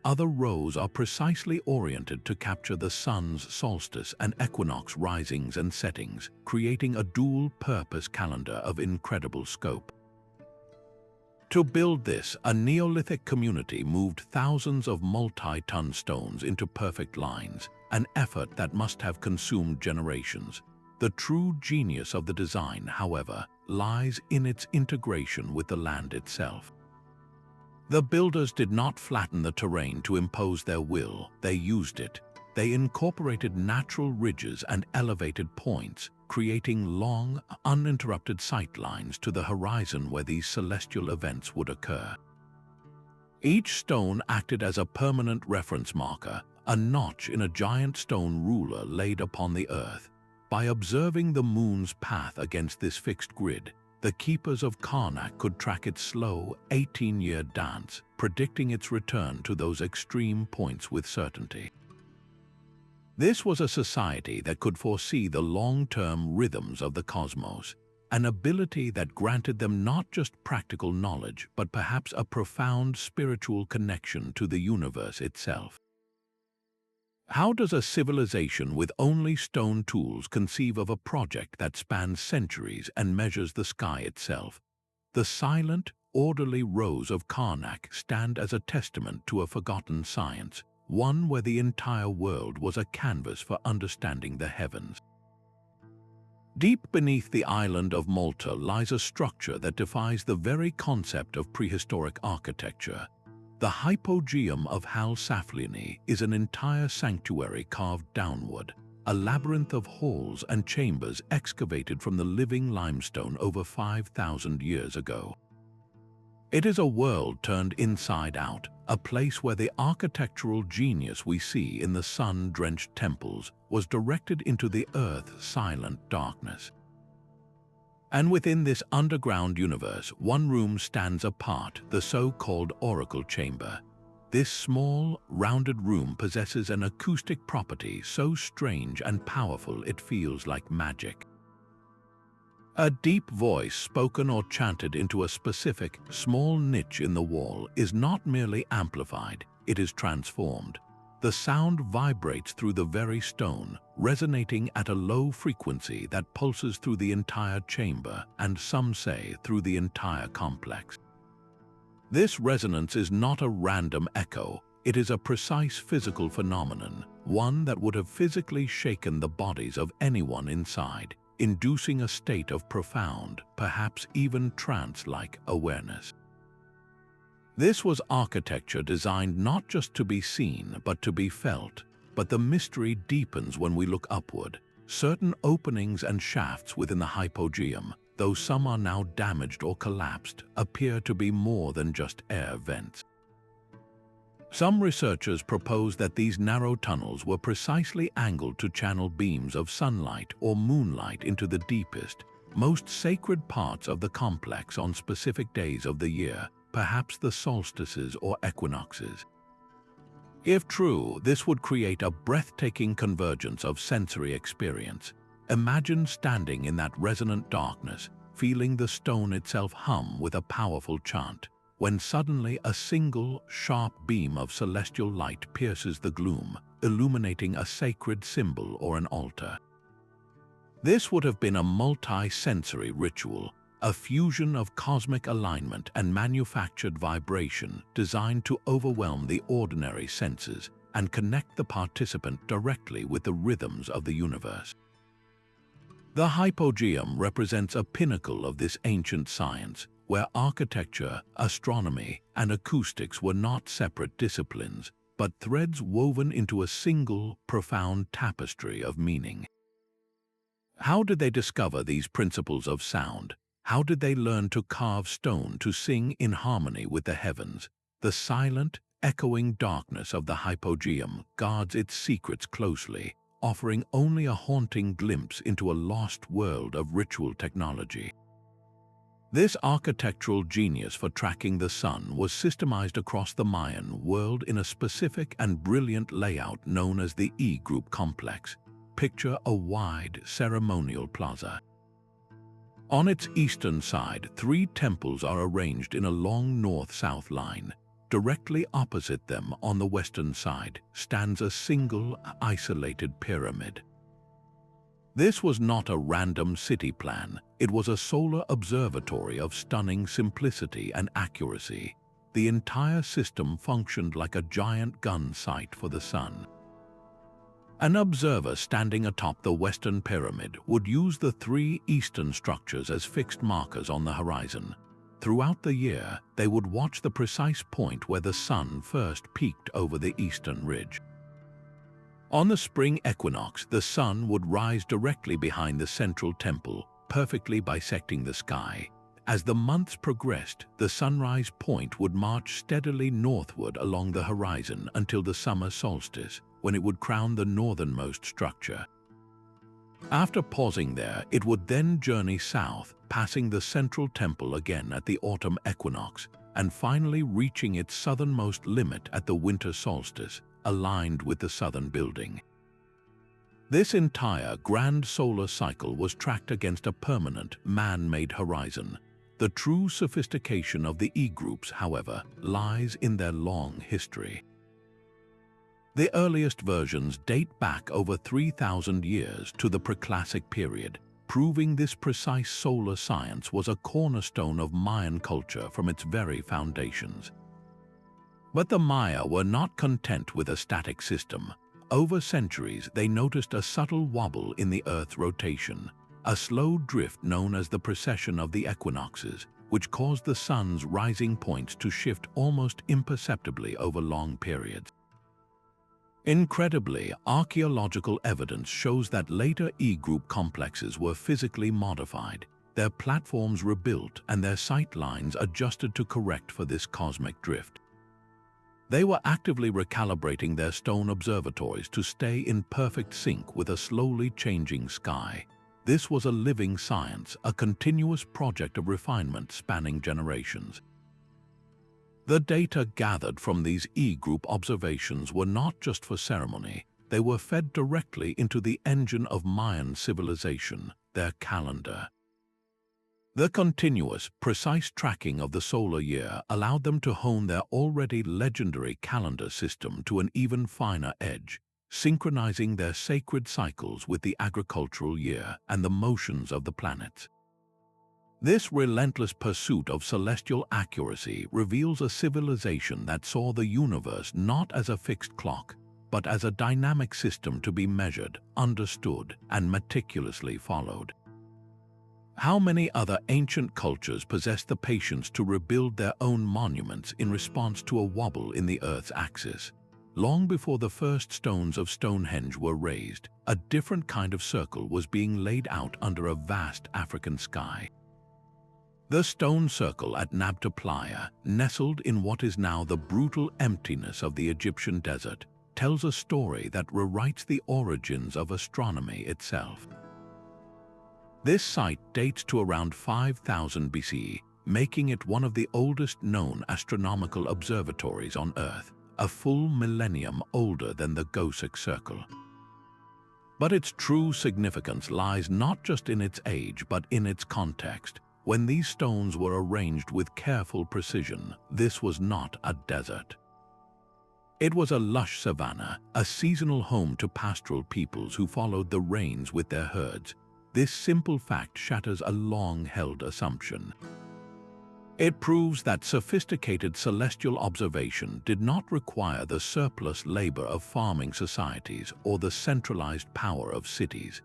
Other rows are precisely oriented to capture the sun's solstice and equinox risings and settings, creating a dual-purpose calendar of incredible scope. To build this, a Neolithic community moved thousands of multi-ton stones into perfect lines, an effort that must have consumed generations. The true genius of the design, however, lies in its integration with the land itself. The builders did not flatten the terrain to impose their will, they used it. They incorporated natural ridges and elevated points, creating long, uninterrupted sightlines to the horizon where these celestial events would occur. Each stone acted as a permanent reference marker, a notch in a giant stone ruler laid upon the earth. By observing the moon's path against this fixed grid, the keepers of Karnak could track its slow, 18-year dance, predicting its return to those extreme points with certainty. This was a society that could foresee the long-term rhythms of the cosmos, an ability that granted them not just practical knowledge, but perhaps a profound spiritual connection to the universe itself. How does a civilization with only stone tools conceive of a project that spans centuries and measures the sky itself? The silent, orderly rows of Karnak stand as a testament to a forgotten science, one where the entire world was a canvas for understanding the heavens. Deep beneath the island of Malta lies a structure that defies the very concept of prehistoric architecture. The hypogeum of Hal Saflieni is an entire sanctuary carved downward, a labyrinth of halls and chambers excavated from the living limestone over 5,000 years ago. It is a world turned inside out, a place where the architectural genius we see in the sun-drenched temples was directed into the Earth's silent darkness. And within this underground universe, one room stands apart, the so-called Oracle Chamber. This small, rounded room possesses an acoustic property so strange and powerful it feels like magic. A deep voice spoken or chanted into a specific, small niche in the wall is not merely amplified, it is transformed. The sound vibrates through the very stone, resonating at a low frequency that pulses through the entire chamber and, some say, through the entire complex. This resonance is not a random echo, it is a precise physical phenomenon, one that would have physically shaken the bodies of anyone inside, inducing a state of profound, perhaps even trance-like awareness. This was architecture designed not just to be seen, but to be felt. But the mystery deepens when we look upward. Certain openings and shafts within the hypogeum, though some are now damaged or collapsed, appear to be more than just air vents. Some researchers propose that these narrow tunnels were precisely angled to channel beams of sunlight or moonlight into the deepest, most sacred parts of the complex on specific days of the year, perhaps the solstices or equinoxes. If true, this would create a breathtaking convergence of sensory experience. Imagine standing in that resonant darkness, feeling the stone itself hum with a powerful chant, when suddenly a single, sharp beam of celestial light pierces the gloom, illuminating a sacred symbol or an altar. This would have been a multi-sensory ritual, a fusion of cosmic alignment and manufactured vibration designed to overwhelm the ordinary senses and connect the participant directly with the rhythms of the universe. The hypogeum represents a pinnacle of this ancient science, where architecture, astronomy, and acoustics were not separate disciplines, but threads woven into a single, profound tapestry of meaning. How did they discover these principles of sound? How did they learn to carve stone to sing in harmony with the heavens? The silent, echoing darkness of the hypogeum guards its secrets closely, offering only a haunting glimpse into a lost world of ritual technology. This architectural genius for tracking the sun was systemized across the Mayan world in a specific and brilliant layout known as the E-group complex. Picture a wide ceremonial plaza. On its eastern side, 3 temples are arranged in a long north-south line. Directly opposite them, on the western side, stands a single, isolated pyramid. This was not a random city plan, it was a solar observatory of stunning simplicity and accuracy. The entire system functioned like a giant gun sight for the sun. An observer standing atop the western pyramid would use the 3 eastern structures as fixed markers on the horizon. Throughout the year, they would watch the precise point where the sun first peaked over the eastern ridge. On the spring equinox, the sun would rise directly behind the central temple, perfectly bisecting the sky. As the months progressed, the sunrise point would march steadily northward along the horizon until the summer solstice, when it would crown the northernmost structure. After pausing there, it would then journey south, passing the central temple again at the autumn equinox, and finally reaching its southernmost limit at the winter solstice, aligned with the southern building. This entire grand solar cycle was tracked against a permanent, man-made horizon. The true sophistication of the E-groups, however, lies in their long history. The earliest versions date back over 3,000 years to the Preclassic period, proving this precise solar science was a cornerstone of Mayan culture from its very foundations. But the Maya were not content with a static system. Over centuries, they noticed a subtle wobble in the Earth's rotation, a slow drift known as the precession of the equinoxes, which caused the sun's rising points to shift almost imperceptibly over long periods. Incredibly, archaeological evidence shows that later E-group complexes were physically modified, their platforms rebuilt and their sight lines adjusted to correct for this cosmic drift. They were actively recalibrating their stone observatories to stay in perfect sync with a slowly changing sky. This was a living science, a continuous project of refinement spanning generations. The data gathered from these E-group observations were not just for ceremony, they were fed directly into the engine of Mayan civilization, their calendar. The continuous, precise tracking of the solar year allowed them to hone their already legendary calendar system to an even finer edge, synchronizing their sacred cycles with the agricultural year and the motions of the planets. This relentless pursuit of celestial accuracy reveals a civilization that saw the universe not as a fixed clock, but as a dynamic system to be measured, understood, and meticulously followed. How many other ancient cultures possessed the patience to rebuild their own monuments in response to a wobble in the Earth's axis? Long before the first stones of Stonehenge were raised, a different kind of circle was being laid out under a vast African sky. The stone circle at Nebra Playa, nestled in what is now the brutal emptiness of the Egyptian desert, tells a story that rewrites the origins of astronomy itself. This site dates to around 5000 BC, making it one of the oldest known astronomical observatories on Earth, a full millennium older than the Gosic Circle. But its true significance lies not just in its age but in its context. When these stones were arranged with careful precision, this was not a desert. It was a lush savanna, a seasonal home to pastoral peoples who followed the rains with their herds. This simple fact shatters a long-held assumption. It proves that sophisticated celestial observation did not require the surplus labor of farming societies or the centralized power of cities.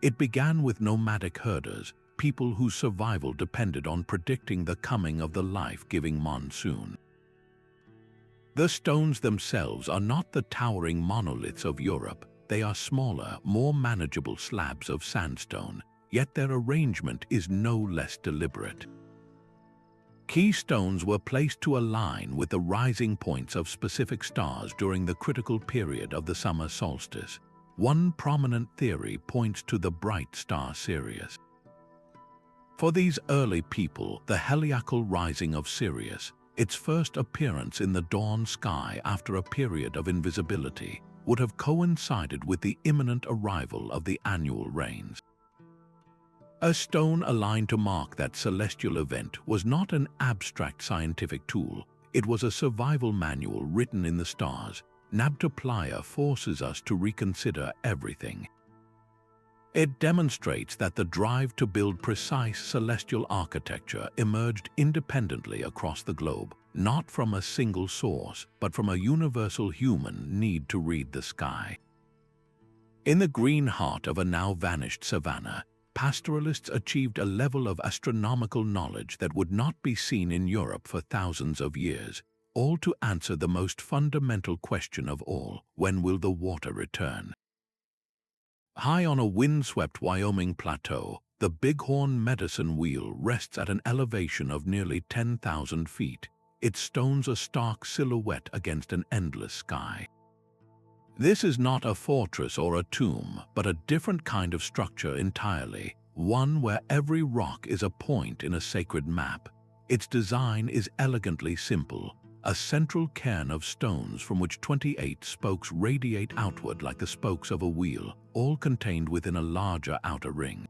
It began with nomadic herders, people whose survival depended on predicting the coming of the life-giving monsoon. The stones themselves are not the towering monoliths of Europe. They are smaller, more manageable slabs of sandstone, yet their arrangement is no less deliberate. Key stones were placed to align with the rising points of specific stars during the critical period of the summer solstice. One prominent theory points to the bright star Sirius. For these early people, the heliacal rising of Sirius, its first appearance in the dawn sky after a period of invisibility, would have coincided with the imminent arrival of the annual rains. A stone aligned to mark that celestial event was not an abstract scientific tool, it was a survival manual written in the stars. Nebra Playa forces us to reconsider everything. It demonstrates that the drive to build precise celestial architecture emerged independently across the globe, not from a single source, but from a universal human need to read the sky. In the green heart of a now-vanished savanna, pastoralists achieved a level of astronomical knowledge that would not be seen in Europe for thousands of years, all to answer the most fundamental question of all: when will the water return? High on a windswept Wyoming plateau, the Bighorn Medicine Wheel rests at an elevation of nearly 10,000 feet, its stones a stark silhouette against an endless sky. This is not a fortress or a tomb, but a different kind of structure entirely, one where every rock is a point in a sacred map. Its design is elegantly simple, a central cairn of stones from which 28 spokes radiate outward like the spokes of a wheel, all contained within a larger outer ring.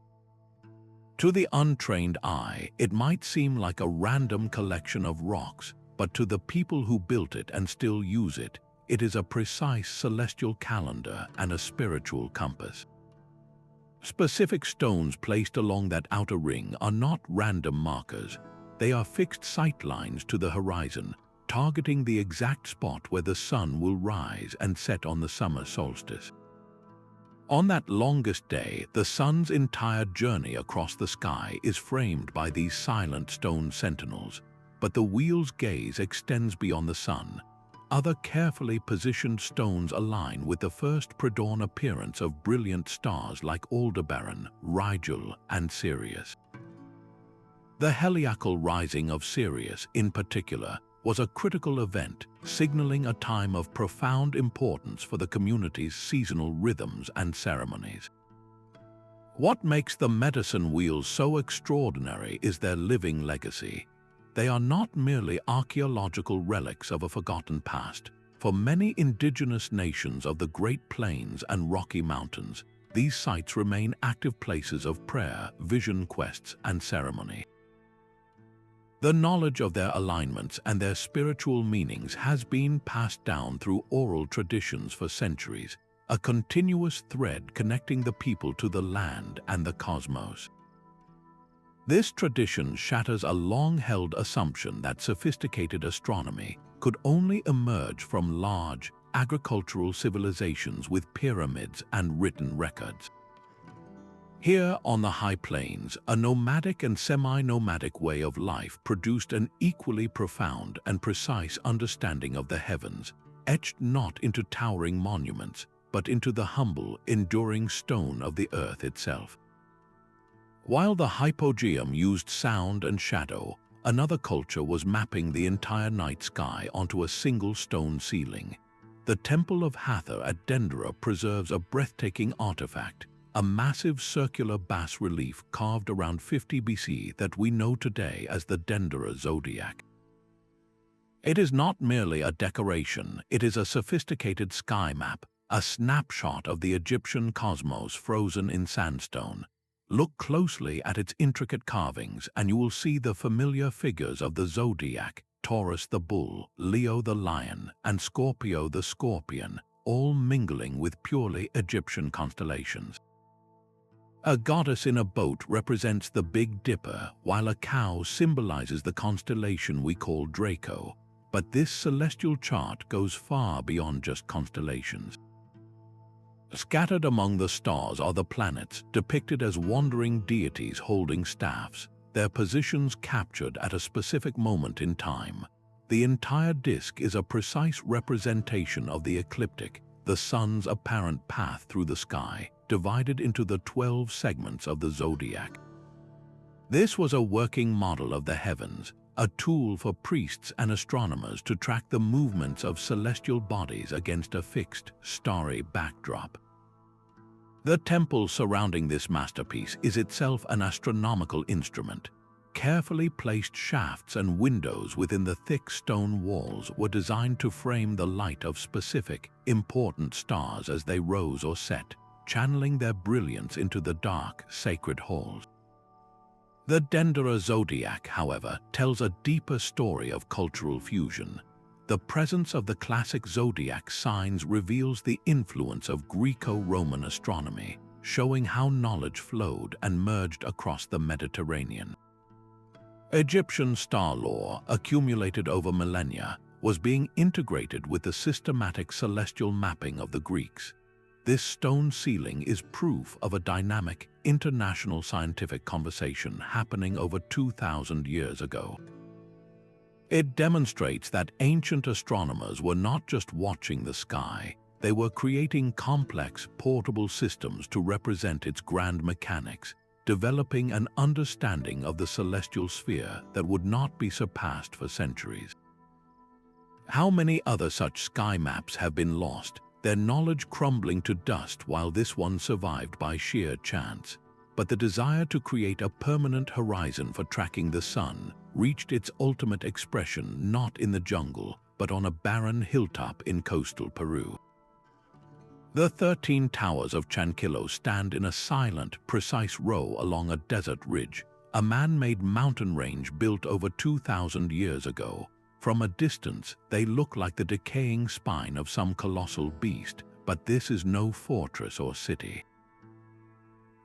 To the untrained eye, it might seem like a random collection of rocks, but to the people who built it and still use it, it is a precise celestial calendar and a spiritual compass. Specific stones placed along that outer ring are not random markers. They are fixed sight lines to the horizon, targeting the exact spot where the sun will rise and set on the summer solstice. On that longest day, the sun's entire journey across the sky is framed by these silent stone sentinels, but the wheel's gaze extends beyond the sun. Other carefully positioned stones align with the first pre-dawn appearance of brilliant stars like Aldebaran, Rigel, and Sirius. The heliacal rising of Sirius, in particular, was a critical event, signaling a time of profound importance for the community's seasonal rhythms and ceremonies. What makes the medicine wheels so extraordinary is their living legacy. They are not merely archaeological relics of a forgotten past. For many indigenous nations of the Great Plains and Rocky Mountains, these sites remain active places of prayer, vision quests, and ceremony. The knowledge of their alignments and their spiritual meanings has been passed down through oral traditions for centuries, a continuous thread connecting the people to the land and the cosmos. This tradition shatters a long-held assumption that sophisticated astronomy could only emerge from large, agricultural civilizations with pyramids and written records. Here on the high plains, a nomadic and semi-nomadic way of life produced an equally profound and precise understanding of the heavens, etched not into towering monuments, but into the humble, enduring stone of the earth itself. While the hypogeum used sound and shadow, another culture was mapping the entire night sky onto a single stone ceiling. The Temple of Hathor at Dendera preserves a breathtaking artifact, a massive circular bas-relief carved around 50 BC that we know today as the Dendera Zodiac. It is not merely a decoration, it is a sophisticated sky map, a snapshot of the Egyptian cosmos frozen in sandstone. Look closely at its intricate carvings and you will see the familiar figures of the zodiac, Taurus the bull, Leo the lion, and Scorpio the scorpion, all mingling with purely Egyptian constellations. A goddess in a boat represents the Big Dipper, while a cow symbolizes the constellation we call Draco. But this celestial chart goes far beyond just constellations. Scattered among the stars are the planets, depicted as wandering deities holding staffs, their positions captured at a specific moment in time. The entire disk is a precise representation of the ecliptic, the sun's apparent path through the sky, divided into the 12 segments of the zodiac. This was a working model of the heavens, a tool for priests and astronomers to track the movements of celestial bodies against a fixed, starry backdrop. The temple surrounding this masterpiece is itself an astronomical instrument. Carefully placed shafts and windows within the thick stone walls were designed to frame the light of specific, important stars as they rose or set, channeling their brilliance into the dark, sacred halls. The Dendera Zodiac, however, tells a deeper story of cultural fusion. The presence of the classic zodiac signs reveals the influence of Greco-Roman astronomy, showing how knowledge flowed and merged across the Mediterranean. Egyptian star lore, accumulated over millennia, was being integrated with the systematic celestial mapping of the Greeks. This stone ceiling is proof of a dynamic, international scientific conversation happening over 2,000 years ago. It demonstrates that ancient astronomers were not just watching the sky, they were creating complex, portable systems to represent its grand mechanics, developing an understanding of the celestial sphere that would not be surpassed for centuries. How many other such sky maps have been lost, their knowledge crumbling to dust while this one survived by sheer chance? but the desire to create a permanent horizon for tracking the sun reached its ultimate expression not in the jungle, but on a barren hilltop in coastal Peru. The 13 towers of Chanquillo stand in a silent, precise row along a desert ridge, a man-made mountain range built over 2,000 years ago. From a distance, they look like the decaying spine of some colossal beast, but this is no fortress or city.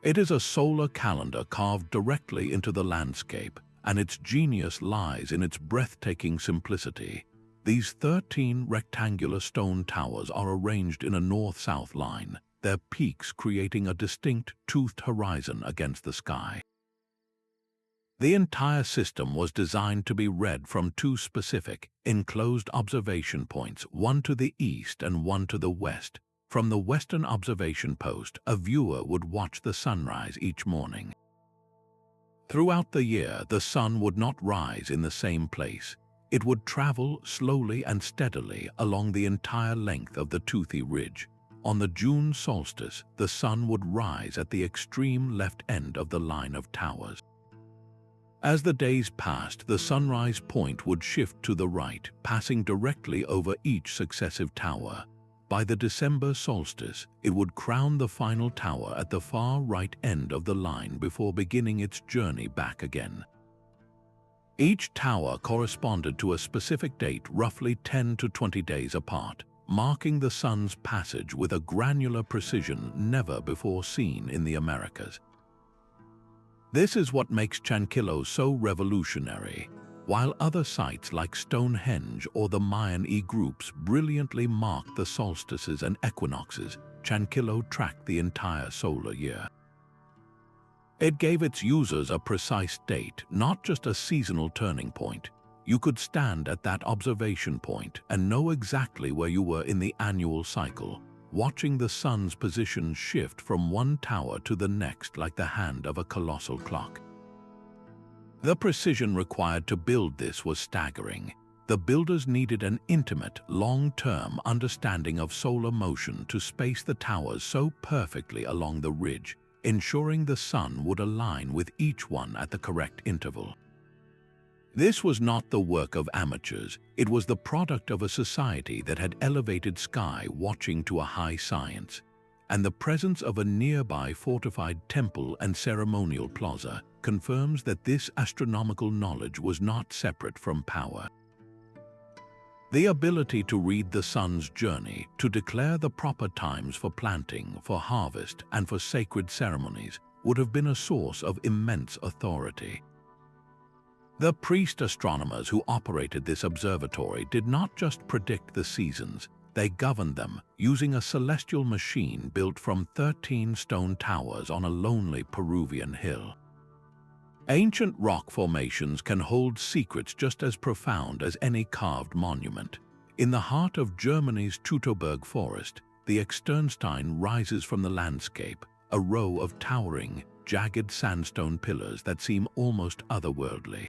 It is a solar calendar carved directly into the landscape, and its genius lies in its breathtaking simplicity. These 13 rectangular stone towers are arranged in a north-south line, their peaks creating a distinct toothed horizon against the sky. The entire system was designed to be read from 2 specific, enclosed observation points, one to the east and one to the west. From the western observation post, a viewer would watch the sunrise each morning. Throughout the year, the sun would not rise in the same place. It would travel slowly and steadily along the entire length of the toothy ridge. On the June solstice, the sun would rise at the extreme left end of the line of towers. As the days passed, the sunrise point would shift to the right, passing directly over each successive tower. By the December solstice, it would crown the final tower at the far right end of the line before beginning its journey back again. Each tower corresponded to a specific date roughly 10 to 20 days apart, marking the sun's passage with a granular precision never before seen in the Americas. This is what makes Chanquillo so revolutionary. While other sites like Stonehenge or the Mayan groups brilliantly marked the solstices and equinoxes, Chanquillo tracked the entire solar year. It gave its users a precise date, not just a seasonal turning point. You could stand at that observation point and know exactly where you were in the annual cycle, watching the sun's position shift from one tower to the next like the hand of a colossal clock. The precision required to build this was staggering. The builders needed an intimate, long-term understanding of solar motion to space the towers so perfectly along the ridge, ensuring the sun would align with each one at the correct interval. This was not the work of amateurs, it was the product of a society that had elevated sky watching to a high science, and the presence of a nearby fortified temple and ceremonial plaza confirms that this astronomical knowledge was not separate from power. The ability to read the sun's journey, to declare the proper times for planting, for harvest, and for sacred ceremonies would have been a source of immense authority. The priest astronomers who operated this observatory did not just predict the seasons, they governed them using a celestial machine built from 13 stone towers on a lonely Peruvian hill. Ancient rock formations can hold secrets just as profound as any carved monument. In the heart of Germany's Teutoburg forest, the Externstein rises from the landscape, a row of towering, jagged sandstone pillars that seem almost otherworldly.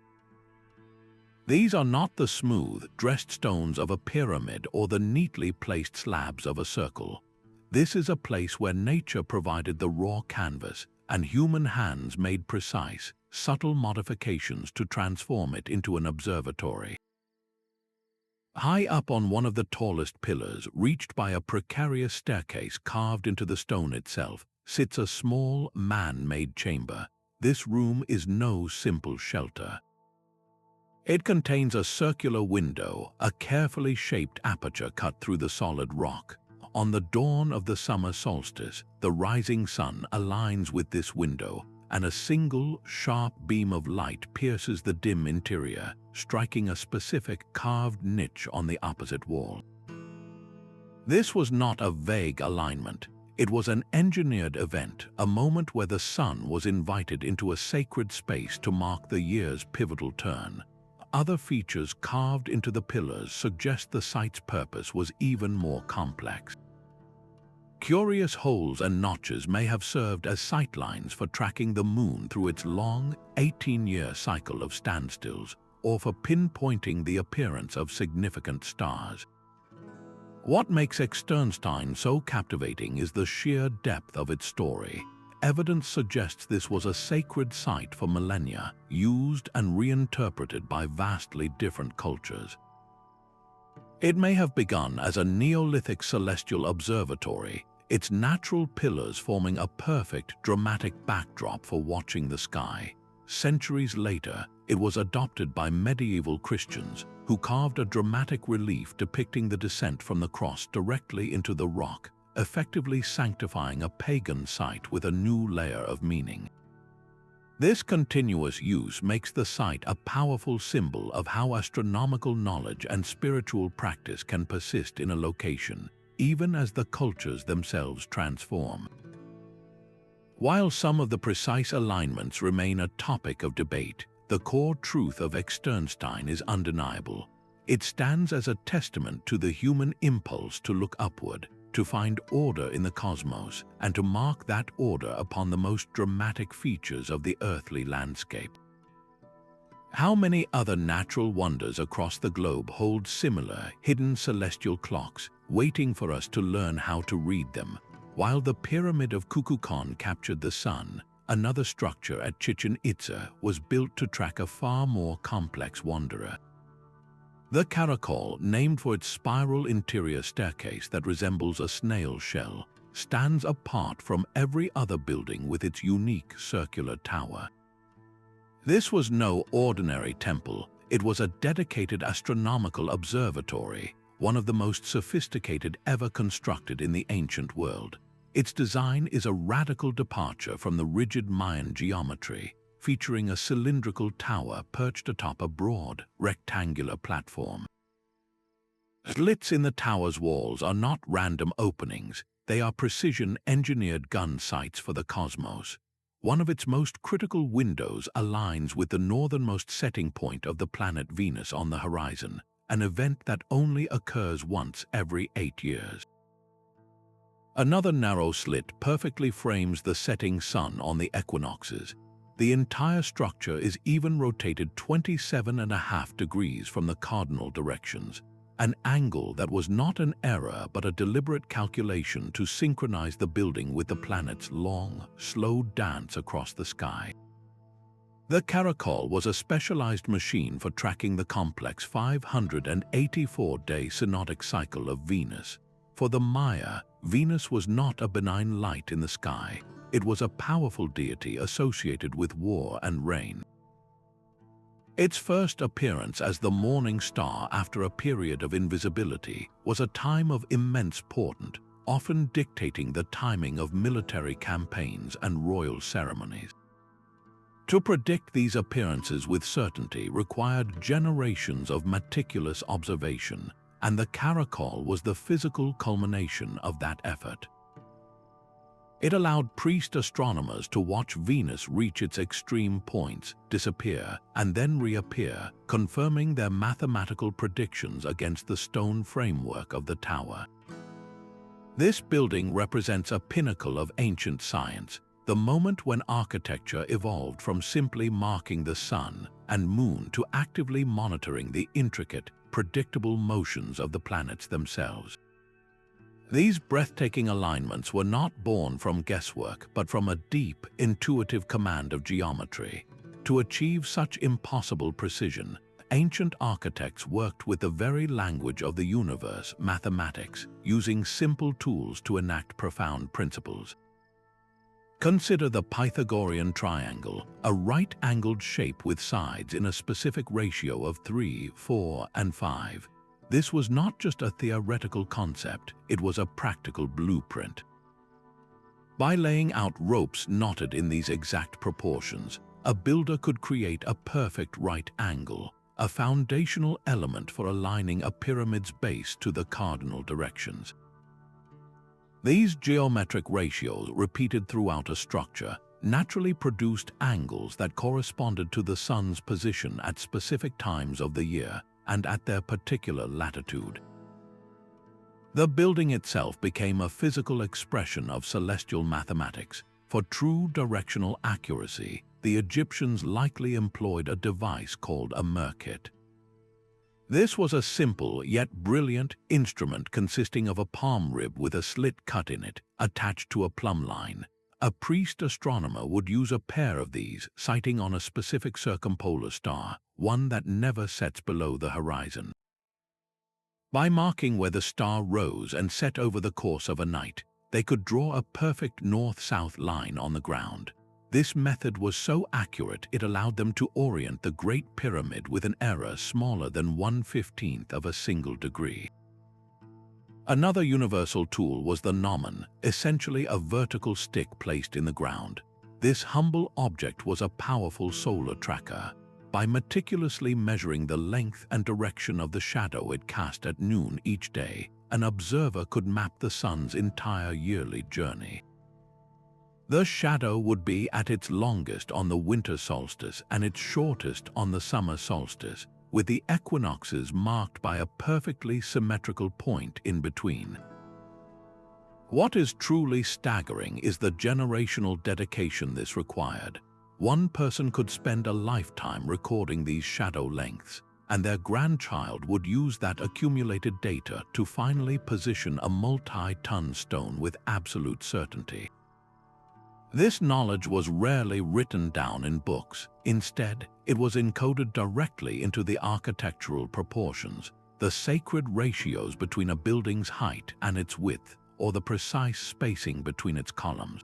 These are not the smooth, dressed stones of a pyramid or the neatly placed slabs of a circle. This is a place where nature provided the raw canvas, and human hands made precise, subtle modifications to transform it into an observatory. High up on one of the tallest pillars, reached by a precarious staircase carved into the stone itself, sits a small, man-made chamber. This room is no simple shelter. It contains a circular window, a carefully shaped aperture cut through the solid rock. On the dawn of the summer solstice, the rising sun aligns with this window, and a single, sharp beam of light pierces the dim interior, striking a specific carved niche on the opposite wall. This was not a vague alignment. It was an engineered event, a moment where the sun was invited into a sacred space to mark the year's pivotal turn. Other features carved into the pillars suggest the site's purpose was even more complex. Curious holes and notches may have served as sightlines for tracking the moon through its long, 18-year cycle of standstills, or for pinpointing the appearance of significant stars. What makes Externstein so captivating is the sheer depth of its story. evidence suggests this was a sacred site for millennia, used and reinterpreted by vastly different cultures. It may have begun as a Neolithic celestial observatory, its natural pillars forming a perfect, dramatic backdrop for watching the sky. Centuries later, it was adopted by medieval Christians, who carved a dramatic relief depicting the descent from the cross directly into the rock, effectively sanctifying a pagan site with a new layer of meaning. This continuous use makes the site a powerful symbol of how astronomical knowledge and spiritual practice can persist in a location, even as the cultures themselves transform. While some of the precise alignments remain a topic of debate, the core truth of Externstein is undeniable. It stands as a testament to the human impulse to look upward, to find order in the cosmos, and to mark that order upon the most dramatic features of the earthly landscape. How many other natural wonders across the globe hold similar, hidden celestial clocks, waiting for us to learn how to read them? While the Pyramid of Kukulkan captured the sun, another structure at Chichen Itza was built to track a far more complex wanderer. The Caracol, named for its spiral interior staircase that resembles a snail shell, stands apart from every other building with its unique circular tower. This was no ordinary temple, it was a dedicated astronomical observatory, one of the most sophisticated ever constructed in the ancient world. Its design is a radical departure from the rigid Mayan geometry, featuring a cylindrical tower perched atop a broad, rectangular platform. Slits in the tower's walls are not random openings, they are precision-engineered gun sights for the cosmos. One of its most critical windows aligns with the northernmost setting point of the planet Venus on the horizon, an event that only occurs once every 8 years. Another narrow slit perfectly frames the setting sun on the equinoxes. The entire structure is even rotated 27.5 degrees from the cardinal directions, an angle that was not an error but a deliberate calculation to synchronize the building with the planet's long, slow dance across the sky. The Caracol was a specialized machine for tracking the complex 584-day synodic cycle of Venus. For the Maya, Venus was not a benign light in the sky. It was a powerful deity associated with war and rain. Its first appearance as the morning star after a period of invisibility was a time of immense portent, often dictating the timing of military campaigns and royal ceremonies. To predict these appearances with certainty required generations of meticulous observation, and the Caracol was the physical culmination of that effort. It allowed priest astronomers to watch Venus reach its extreme points, disappear, and then reappear, confirming their mathematical predictions against the stone framework of the tower. This building represents a pinnacle of ancient science, the moment when architecture evolved from simply marking the sun and moon to actively monitoring the intricate, predictable motions of the planets themselves. These breathtaking alignments were not born from guesswork, but from a deep, intuitive command of geometry. To achieve such impossible precision, ancient architects worked with the very language of the universe, mathematics, using simple tools to enact profound principles. Consider the Pythagorean triangle, a right-angled shape with sides in a specific ratio of 3, 4, and 5. This was not just a theoretical concept, it was a practical blueprint. By laying out ropes knotted in these exact proportions, a builder could create a perfect right angle, a foundational element for aligning a pyramid's base to the cardinal directions. These geometric ratios, repeated throughout a structure, naturally produced angles that corresponded to the sun's position at specific times of the year and at their particular latitude. The building itself became a physical expression of celestial mathematics. For true directional accuracy, the Egyptians likely employed a device called a merkit. This was a simple yet brilliant instrument consisting of a palm rib with a slit cut in it, attached to a plumb line. A priest astronomer would use a pair of these, sighting on a specific circumpolar star, one that never sets below the horizon. By marking where the star rose and set over the course of a night, they could draw a perfect north-south line on the ground. This method was so accurate it allowed them to orient the Great Pyramid with an error smaller than 1/15th of a single degree. Another universal tool was the gnomon, essentially a vertical stick placed in the ground. This humble object was a powerful solar tracker. By meticulously measuring the length and direction of the shadow it cast at noon each day, an observer could map the sun's entire yearly journey. The shadow would be at its longest on the winter solstice and its shortest on the summer solstice, with the equinoxes marked by a perfectly symmetrical point in between. What is truly staggering is the generational dedication this required. One person could spend a lifetime recording these shadow lengths, and their grandchild would use that accumulated data to finally position a multi-ton stone with absolute certainty. This knowledge was rarely written down in books. Instead, it was encoded directly into the architectural proportions, the sacred ratios between a building's height and its width, or the precise spacing between its columns.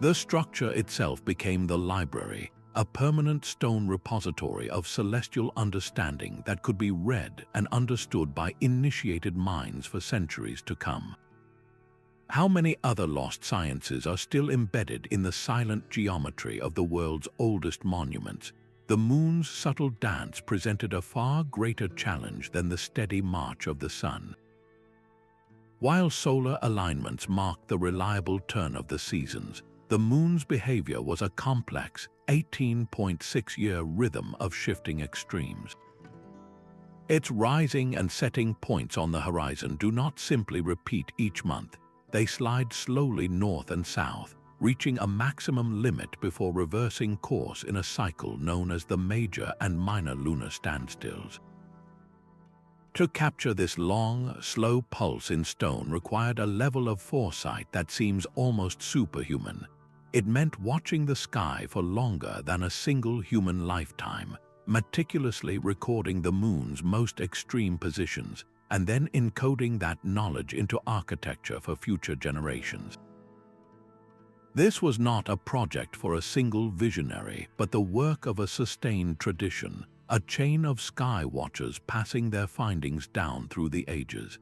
The structure itself became the library, a permanent stone repository of celestial understanding that could be read and understood by initiated minds for centuries to come. How many other lost sciences are still embedded in the silent geometry of the world's oldest monuments? The moon's subtle dance presented a far greater challenge than the steady march of the sun. While solar alignments marked the reliable turn of the seasons, the moon's behavior was a complex, 18.6-year rhythm of shifting extremes. Its rising and setting points on the horizon do not simply repeat each month. They slide slowly north and south, reaching a maximum limit before reversing course in a cycle known as the major and minor lunar standstills. To capture this long, slow pulse in stone required a level of foresight that seems almost superhuman. It meant watching the sky for longer than a single human lifetime, meticulously recording the moon's most extreme positions, and then encoding that knowledge into architecture for future generations. This was not a project for a single visionary, but the work of a sustained tradition, a chain of sky watchers passing their findings down through the ages.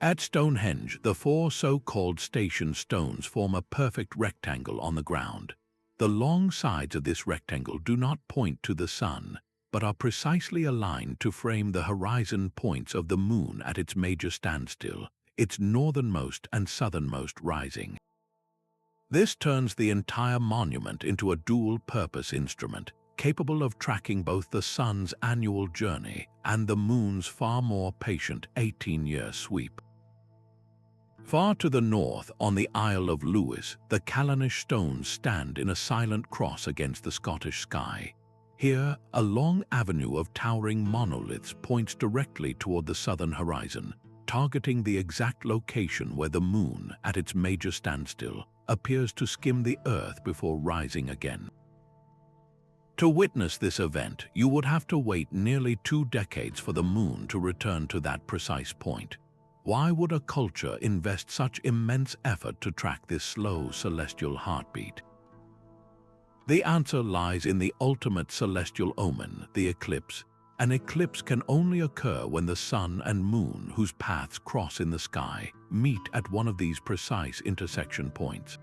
At Stonehenge, the four so-called station stones form a perfect rectangle on the ground. The long sides of this rectangle do not point to the sun, but are precisely aligned to frame the horizon points of the moon at its major standstill, its northernmost and southernmost rising. This turns the entire monument into a dual-purpose instrument, capable of tracking both the sun's annual journey and the moon's far more patient 18-year sweep. Far to the north, on the Isle of Lewis, the Callanish stones stand in a silent cross against the Scottish sky. Here, a long avenue of towering monoliths points directly toward the southern horizon, targeting the exact location where the moon, at its major standstill, appears to skim the Earth before rising again. To witness this event, you would have to wait nearly 2 decades for the moon to return to that precise point. Why would a culture invest such immense effort to track this slow celestial heartbeat? The answer lies in the ultimate celestial omen, the eclipse. An eclipse can only occur when the sun and moon, whose paths cross in the sky, meet at one of these precise intersection points.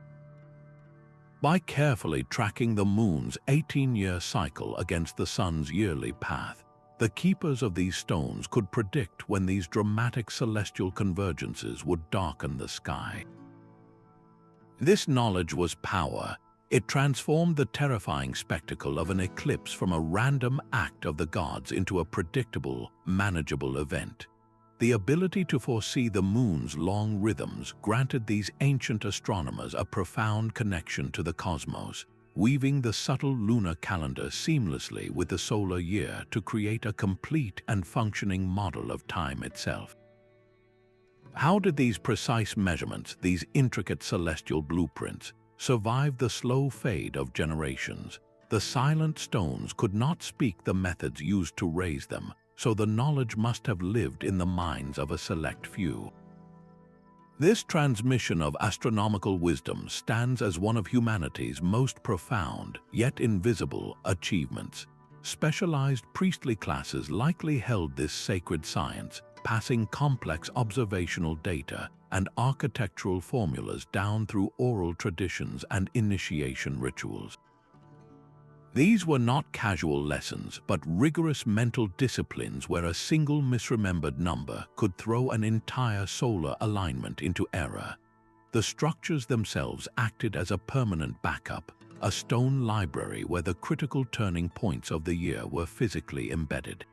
By carefully tracking the moon's 18-year cycle against the sun's yearly path, the keepers of these stones could predict when these dramatic celestial convergences would darken the sky. This knowledge was power. It transformed the terrifying spectacle of an eclipse from a random act of the gods into a predictable, manageable event. The ability to foresee the moon's long rhythms granted these ancient astronomers a profound connection to the cosmos, weaving the subtle lunar calendar seamlessly with the solar year to create a complete and functioning model of time itself. How did these precise measurements, these intricate celestial blueprints, survive the slow fade of generations? The silent stones could not speak the methods used to raise them, so the knowledge must have lived in the minds of a select few. This transmission of astronomical wisdom stands as one of humanity's most profound, yet invisible, achievements. Specialized priestly classes likely held this sacred science, passing complex observational data and architectural formulas down through oral traditions and initiation rituals. These were not casual lessons, but rigorous mental disciplines where a single misremembered number could throw an entire solar alignment into error. The structures themselves acted as a permanent backup, a stone library where the critical turning points of the year were physically embedded.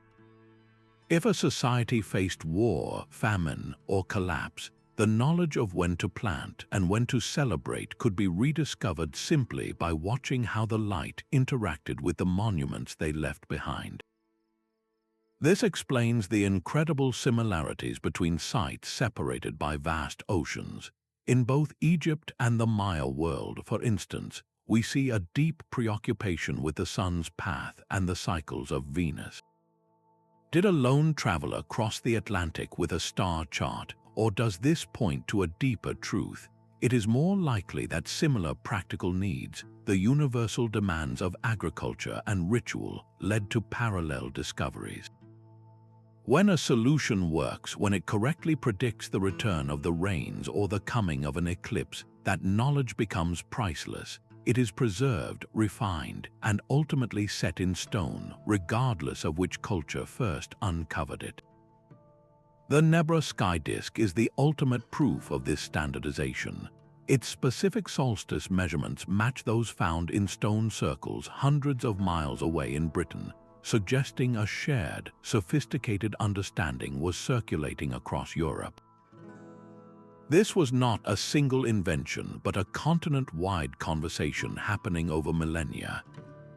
If a society faced war, famine, or collapse, the knowledge of when to plant and when to celebrate could be rediscovered simply by watching how the light interacted with the monuments they left behind. This explains the incredible similarities between sites separated by vast oceans. In both Egypt and the Maya world, for instance, we see a deep preoccupation with the sun's path and the cycles of Venus. Did a lone traveler cross the Atlantic with a star chart, or does this point to a deeper truth? It is more likely that similar practical needs, the universal demands of agriculture and ritual, led to parallel discoveries. When a solution works, when it correctly predicts the return of the rains or the coming of an eclipse, that knowledge becomes priceless. It is preserved, refined, and ultimately set in stone, regardless of which culture first uncovered it. The Nebra Sky Disc is the ultimate proof of this standardization. Its specific solstice measurements match those found in stone circles hundreds of miles away in Britain, suggesting a shared, sophisticated understanding was circulating across Europe. This was not a single invention, but a continent-wide conversation happening over millennia.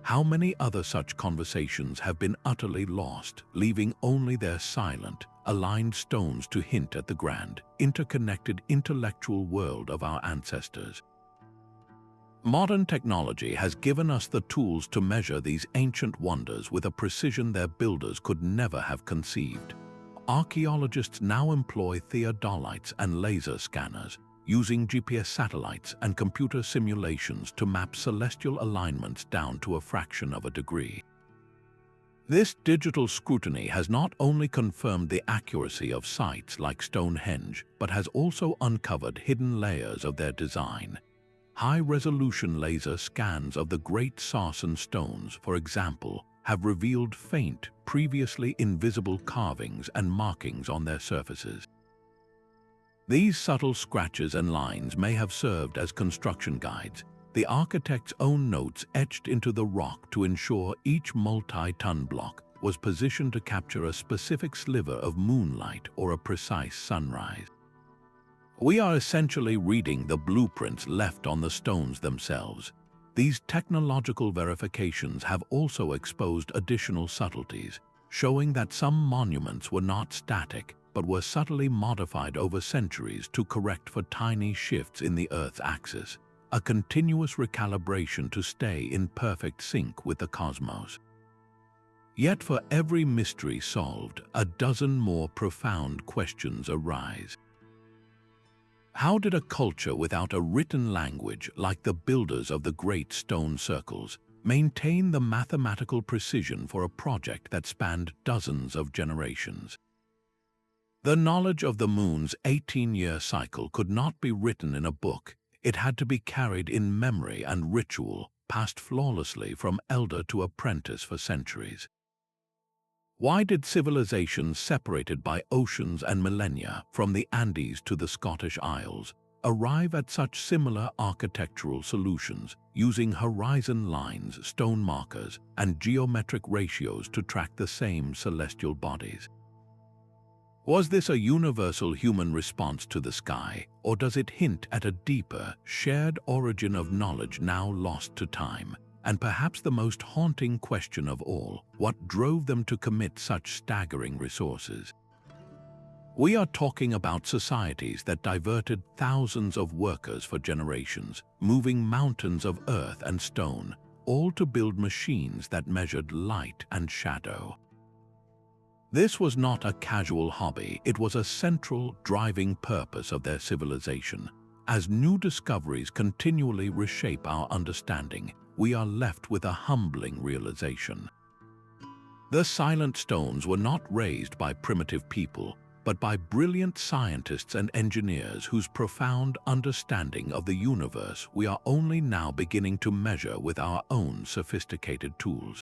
How many other such conversations have been utterly lost, leaving only their silent, aligned stones to hint at the grand, interconnected intellectual world of our ancestors? Modern technology has given us the tools to measure these ancient wonders with a precision their builders could never have conceived. Archaeologists now employ theodolites and laser scanners, using GPS satellites and computer simulations to map celestial alignments down to a fraction of a degree. This digital scrutiny has not only confirmed the accuracy of sites like Stonehenge, but has also uncovered hidden layers of their design. High-resolution laser scans of the Great Sarsen stones, for example, have revealed faint, previously invisible carvings and markings on their surfaces. These subtle scratches and lines may have served as construction guides, the architect's own notes etched into the rock to ensure each multi-ton block was positioned to capture a specific sliver of moonlight or a precise sunrise. We are essentially reading the blueprints left on the stones themselves. These technological verifications have also exposed additional subtleties, showing that some monuments were not static, but were subtly modified over centuries to correct for tiny shifts in the Earth's axis, a continuous recalibration to stay in perfect sync with the cosmos. Yet for every mystery solved, a dozen more profound questions arise. How did a culture without a written language, like the builders of the great stone circles, maintain the mathematical precision for a project that spanned dozens of generations? The knowledge of the moon's 18-year cycle could not be written in a book. It had to be carried in memory and ritual, passed flawlessly from elder to apprentice for centuries. Why did civilizations separated by oceans and millennia, from the Andes to the Scottish Isles, arrive at such similar architectural solutions, using horizon lines, stone markers, and geometric ratios to track the same celestial bodies? Was this a universal human response to the sky, or does it hint at a deeper, shared origin of knowledge now lost to time? And perhaps the most haunting question of all, what drove them to commit such staggering resources? We are talking about societies that diverted thousands of workers for generations, moving mountains of earth and stone, all to build machines that measured light and shadow. This was not a casual hobby, it was a central, driving purpose of their civilization. As new discoveries continually reshape our understanding, we are left with a humbling realization. The silent stones were not raised by primitive people, but by brilliant scientists and engineers whose profound understanding of the universe we are only now beginning to measure with our own sophisticated tools.